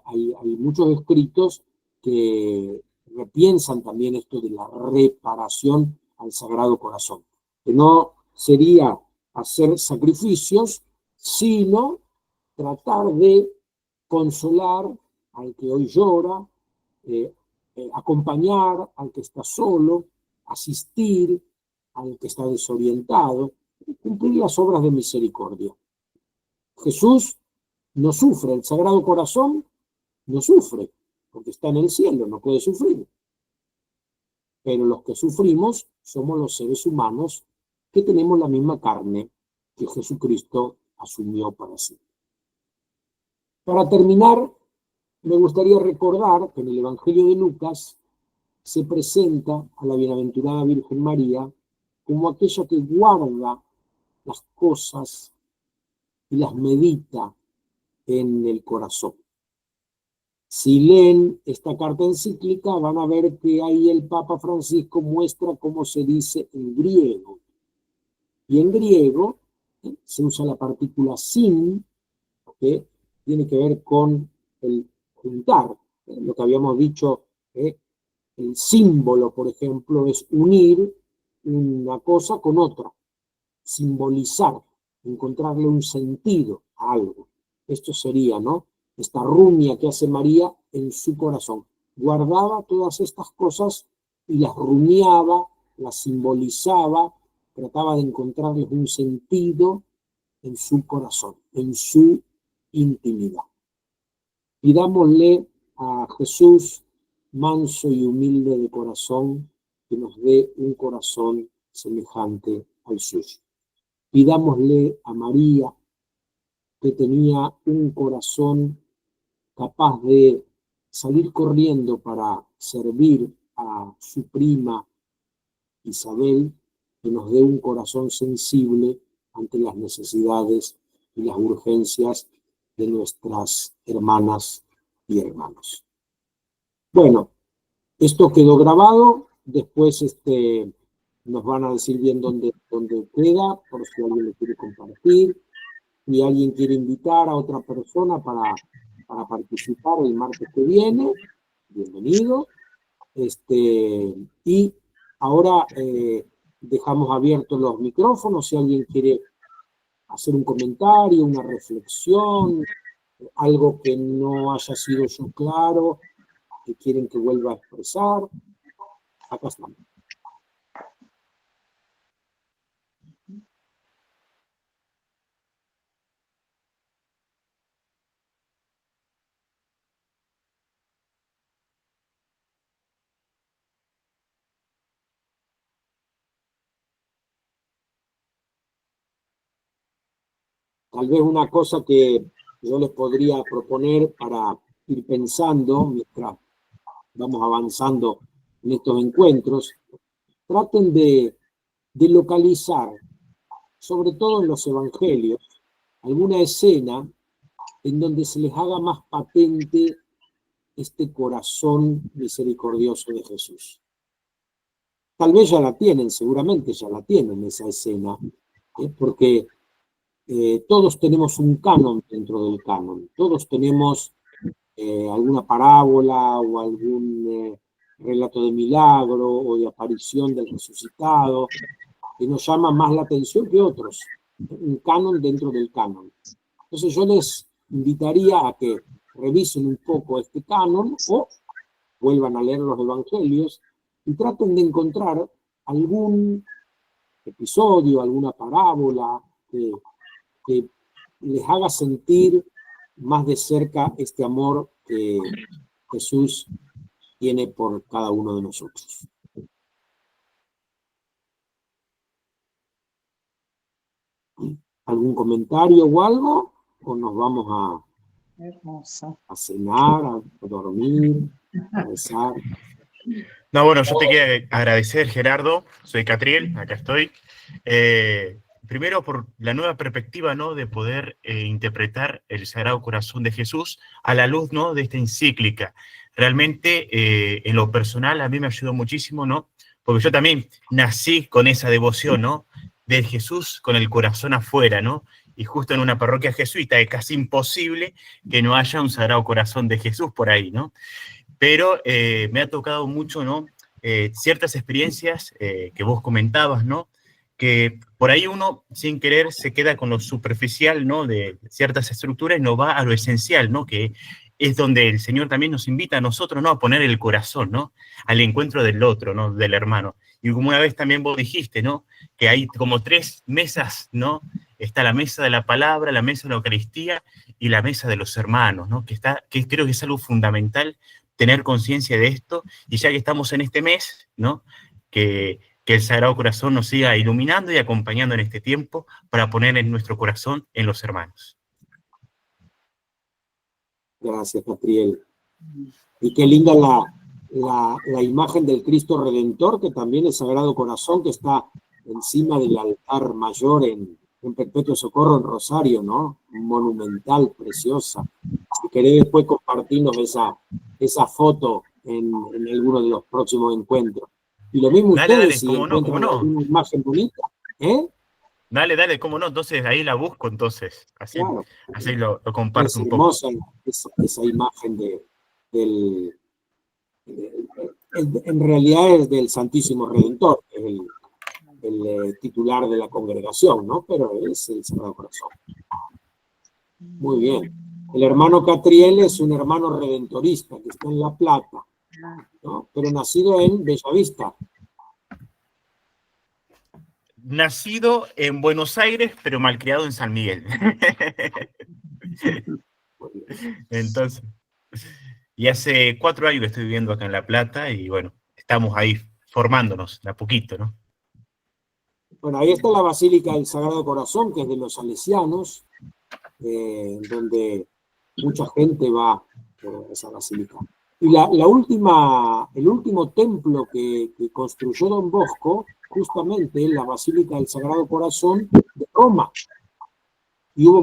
hay muchos escritos que repiensan también esto de la reparación al Sagrado Corazón, que no sería hacer sacrificios, sino tratar de consolar al que hoy llora, acompañar al que está solo, asistir al que está desorientado, cumplir las obras de misericordia. Jesús no sufre, el Sagrado Corazón no sufre, porque está en el cielo, no puede sufrir. Pero los que sufrimos somos los seres humanos que tenemos la misma carne que Jesucristo asumió para sí. Para terminar, me gustaría recordar que en el Evangelio de Lucas se presenta a la bienaventurada Virgen María como aquella que guarda las cosas y las medita en el corazón. Si leen esta carta encíclica, van a ver que ahí el Papa Francisco muestra cómo se dice en griego. Y en griego se usa la partícula sin, que tiene que ver con el juntar. Lo que habíamos dicho, el símbolo, por ejemplo, es unir una cosa con otra, simbolizar, encontrarle un sentido a algo. Esto sería, ¿no? Esta rumia que hace María en su corazón. Guardaba todas estas cosas y las rumiaba, las simbolizaba, trataba de encontrarles un sentido en su corazón, en su intimidad. Pidámosle a Jesús, manso y humilde de corazón, que nos dé un corazón semejante al suyo. Pidámosle a María, que tenía un corazón capaz de salir corriendo para servir a su prima Isabel, que nos dé un corazón sensible ante las necesidades y las urgencias de nuestras hermanas y hermanos. Bueno, esto quedó grabado, después nos van a decir bien dónde queda, por si alguien lo quiere compartir, y alguien quiere invitar a otra persona para participar el martes que viene, bienvenido. Y ahora dejamos abiertos los micrófonos, si alguien quiere hacer un comentario, una reflexión, algo que no haya sido yo claro, que quieren que vuelva a expresar, acá estamos. Tal vez una cosa que yo les podría proponer para ir pensando mientras vamos avanzando en estos encuentros, traten de localizar, sobre todo en los evangelios, alguna escena en donde se les haga más patente este corazón misericordioso de Jesús. Tal vez ya la tienen, seguramente ya la tienen esa escena, porque todos tenemos un canon dentro del canon, todos tenemos alguna parábola o algún relato de milagro o de aparición del resucitado que nos llama más la atención que otros, un canon dentro del canon. Entonces yo les invitaría a que revisen un poco este canon o vuelvan a leer los evangelios y traten de encontrar algún episodio, alguna parábola que les haga sentir más de cerca este amor que Jesús tiene por cada uno de nosotros. ¿Algún comentario o algo? ¿O nos vamos a cenar, a dormir, a rezar? No, bueno, yo te quiero agradecer, Gerardo. Soy Catriel, acá estoy. Primero por la nueva perspectiva, ¿no?, de poder interpretar el Sagrado Corazón de Jesús a la luz, ¿no?, de esta encíclica. Realmente, en lo personal, a mí me ayudó muchísimo, ¿no?, porque yo también nací con esa devoción, ¿no?, de Jesús con el corazón afuera, ¿no?, y justo en una parroquia jesuita es casi imposible que no haya un Sagrado Corazón de Jesús por ahí, ¿no? Pero me ha tocado mucho, ¿no?, ciertas experiencias que vos comentabas, ¿no?, que por ahí uno, sin querer, se queda con lo superficial, ¿no?, de ciertas estructuras y no va a lo esencial, ¿no?, que es donde el Señor también nos invita a nosotros, ¿no?, a poner el corazón, ¿no?, al encuentro del otro, ¿no?, del hermano. Y como una vez también vos dijiste, ¿no?, que hay como 3 mesas, ¿no? Está la mesa de la palabra, la mesa de la Eucaristía y la mesa de los hermanos, ¿no?, que creo que es algo fundamental tener conciencia de esto, y ya que estamos en este mes, ¿no?, que el Sagrado Corazón nos siga iluminando y acompañando en este tiempo para poner en nuestro corazón en los hermanos. Gracias, Catriel. Y qué linda la imagen del Cristo Redentor, que también es Sagrado Corazón, que está encima del altar mayor en Perpetuo Socorro en Rosario, ¿no? Monumental, preciosa. Si querés después compartirnos esa foto en alguno de los próximos encuentros. Y lo mismo ustedes, si encuentran alguna imagen bonita, ¿eh? Dale, cómo no, entonces ahí la busco, entonces, así, claro, así lo comparto es un poco. Es hermosa esa imagen en realidad es del Santísimo Redentor, que es el titular de la congregación, ¿no? Pero es el Sagrado Corazón. Muy bien. El hermano Catriel es un hermano redentorista que está en La Plata, ¿no?, pero nacido en Bellavista. Nacido en Buenos Aires, pero malcriado en San Miguel. Entonces, y hace 4 años que estoy viviendo acá en La Plata y bueno, estamos ahí formándonos de a poquito, ¿no? Bueno, ahí está la Basílica del Sagrado Corazón, que es de los salesianos, donde mucha gente va esa basílica. Y el último templo que construyó Don Bosco, justamente la Basílica del Sagrado Corazón de Roma. Y hubo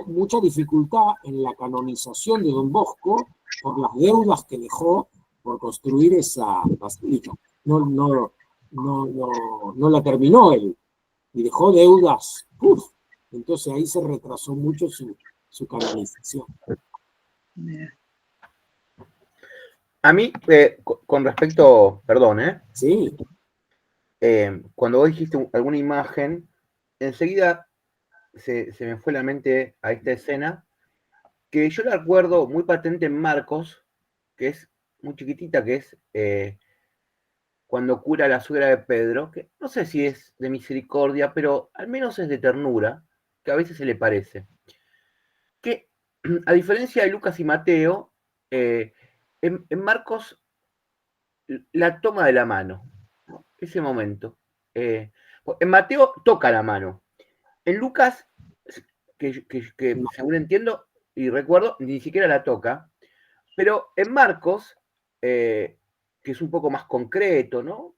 mucha dificultad en la canonización de Don Bosco por las deudas que dejó por construir esa basílica. No la terminó él y dejó deudas. Uf. Entonces ahí se retrasó mucho su canonización. A mí, con respecto, perdón, Sí. Cuando vos dijiste alguna imagen, enseguida se me fue la mente a esta escena, que yo la recuerdo muy patente en Marcos, que es muy chiquitita, que es cuando cura a la suegra de Pedro, que no sé si es de misericordia, pero al menos es de ternura, que a veces se le parece. Que, a diferencia de Lucas y Mateo, en Marcos la toma de la mano, ¿no? Ese momento. En Mateo toca la mano. En Lucas, que según entiendo y recuerdo, ni siquiera la toca. Pero en Marcos, que es un poco más concreto, ¿no?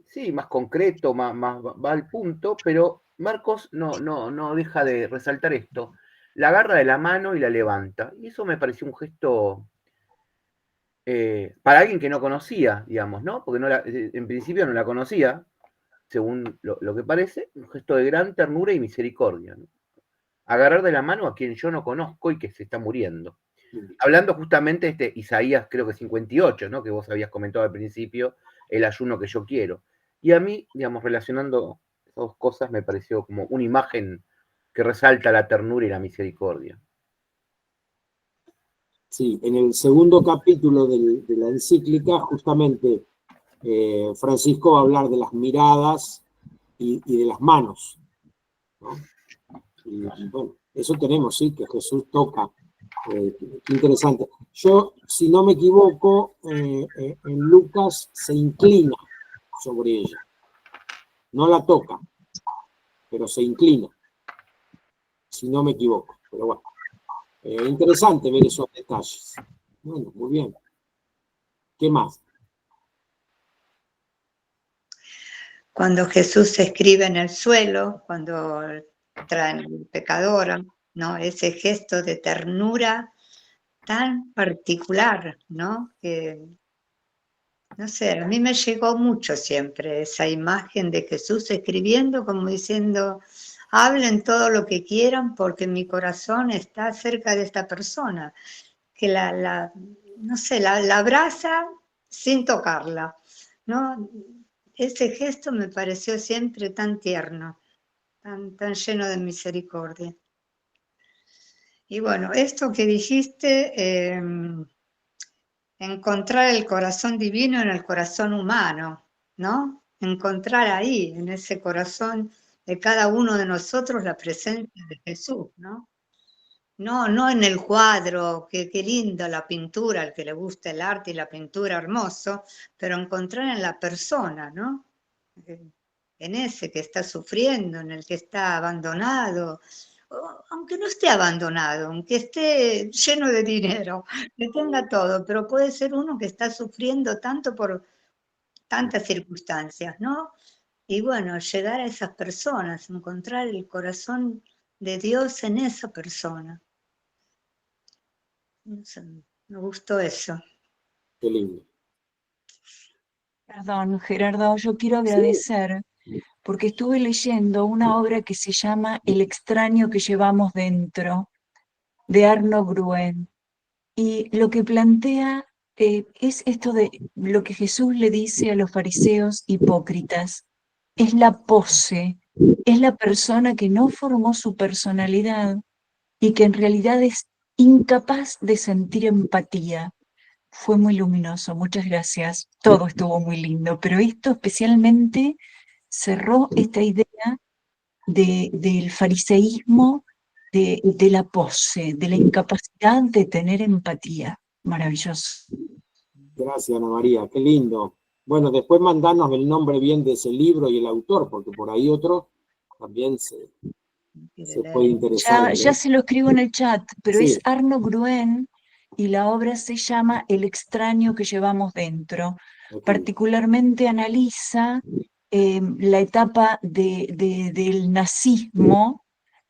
Sí, más concreto, más va al punto, pero Marcos no deja de resaltar esto. La agarra de la mano y la levanta. Y eso me pareció un gesto para alguien que no conocía, digamos, ¿no? Porque en principio no la conocía, según lo que parece, un gesto de gran ternura y misericordia, ¿no? Agarrar de la mano a quien yo no conozco y que se está muriendo. Hablando justamente de este Isaías, creo que 58, ¿no? Que vos habías comentado al principio, el ayuno que yo quiero. Y a mí, digamos, relacionando esas dos cosas, me pareció como una imagen que resalta la ternura y la misericordia. Sí, en el segundo capítulo de la encíclica, justamente Francisco va a hablar de las miradas y de las manos, ¿no? Y bueno, eso tenemos, sí, que Jesús toca. Qué interesante. Yo, si no me equivoco, en Lucas se inclina sobre ella. No la toca, pero se inclina. Si no me equivoco. Pero bueno, interesante ver esos detalles. Bueno, muy bien. ¿Qué más? Cuando Jesús se escribe en el suelo, cuando traen el pecador, ¿no? Ese gesto de ternura tan particular, ¿no? Que, no sé, a mí me llegó mucho siempre esa imagen de Jesús escribiendo como diciendo, hablen todo lo que quieran porque mi corazón está cerca de esta persona, que no sé, la abraza sin tocarla, ¿no? Ese gesto me pareció siempre tan tierno, tan lleno de misericordia. Y bueno, esto que dijiste, encontrar el corazón divino en el corazón humano, ¿no? Encontrar ahí, en ese corazón de cada uno de nosotros, la presencia de Jesús, ¿no? No en el cuadro, qué lindo la pintura, al que le gusta el arte y la pintura, hermoso, pero encontrar en la persona, ¿no? En ese que está sufriendo, en el que está abandonado, aunque no esté abandonado, aunque esté lleno de dinero, que tenga todo, pero puede ser uno que está sufriendo tanto por tantas circunstancias, ¿no? Y bueno, llegar a esas personas, encontrar el corazón de Dios en esa persona. No sé, me gustó eso. Qué lindo. Perdón, Gerardo, yo quiero agradecer porque estuve leyendo una obra que se llama El extraño que llevamos dentro, de Arno Gruen. Y lo que plantea es esto de lo que Jesús le dice a los fariseos hipócritas. Es la pose, es la persona que no formó su personalidad y que en realidad es incapaz de sentir empatía. Fue muy luminoso, muchas gracias. Todo estuvo muy lindo, pero esto especialmente cerró esta idea del fariseísmo, de la pose, de la incapacidad de tener empatía. Maravilloso. Gracias, Ana María, qué lindo. Bueno, después mandanos el nombre bien de ese libro y el autor, porque por ahí otro también se se puede interesar Ya, en ya leer. se lo escribo en el chat, pero Sí. es Arno Gruen y la obra se llama El extraño que llevamos dentro. Ok. Particularmente analiza la etapa del nazismo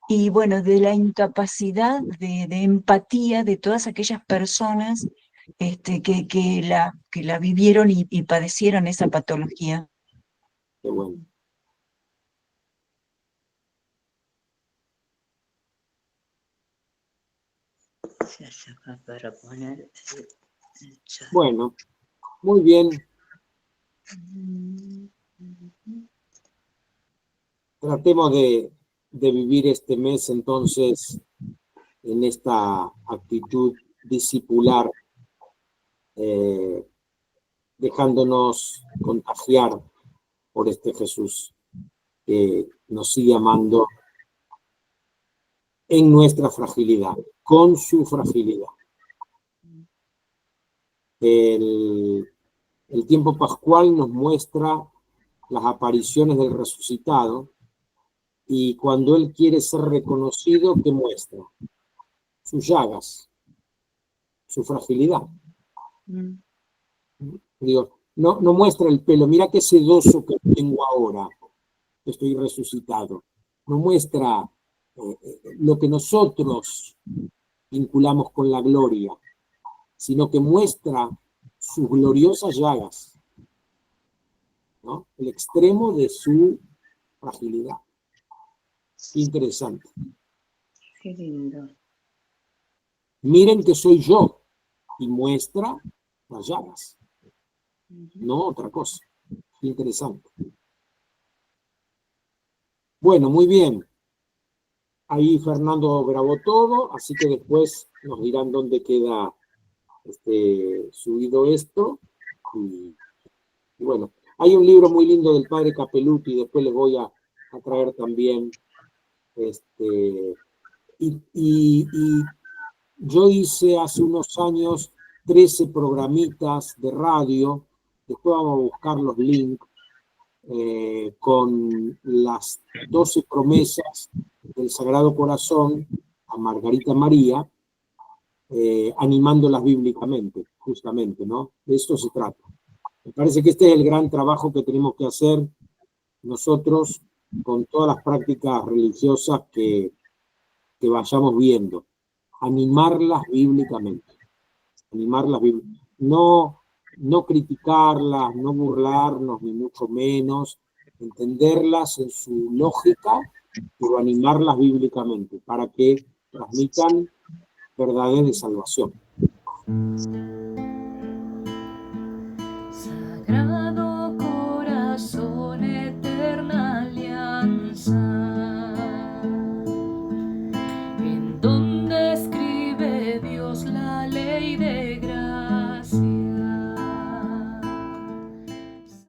y bueno, de la incapacidad de empatía de todas aquellas personas que la vivieron y padecieron esa patología. Qué bueno. Ya se acá para poner el chat. Bueno, muy bien. Tratemos de vivir este mes entonces en esta actitud discipular, dejándonos contagiar por este Jesús que nos sigue amando en nuestra fragilidad, con su fragilidad. El tiempo pascual nos muestra las apariciones del resucitado y cuando Él quiere ser reconocido, ¿qué muestra? Sus llagas, su fragilidad. Digo, no muestra el pelo, mira qué sedoso que tengo ahora, que estoy resucitado. No muestra lo que nosotros vinculamos con la gloria, sino que muestra sus gloriosas llagas, ¿no? El extremo de su fragilidad. Interesante. Qué lindo. Miren que soy yo, y muestra las llagas, no otra cosa. Interesante. Bueno, muy bien. Ahí Fernando grabó todo, así que después nos dirán dónde queda subido esto. Y bueno, hay un libro muy lindo del padre Capeluti, después les voy a traer también. Y yo hice hace unos años 13 programitas de radio, después vamos a buscar los links, con las 12 promesas del Sagrado Corazón a Margarita María, animándolas bíblicamente, justamente, ¿no? De esto se trata. Me parece que este es el gran trabajo que tenemos que hacer nosotros con todas las prácticas religiosas que vayamos viendo. Animarlas bíblicamente. Animarlas bíblicamente. No criticarlas, no burlarnos, ni mucho menos, entenderlas en su lógica, pero animarlas bíblicamente para que transmitan verdades de salvación.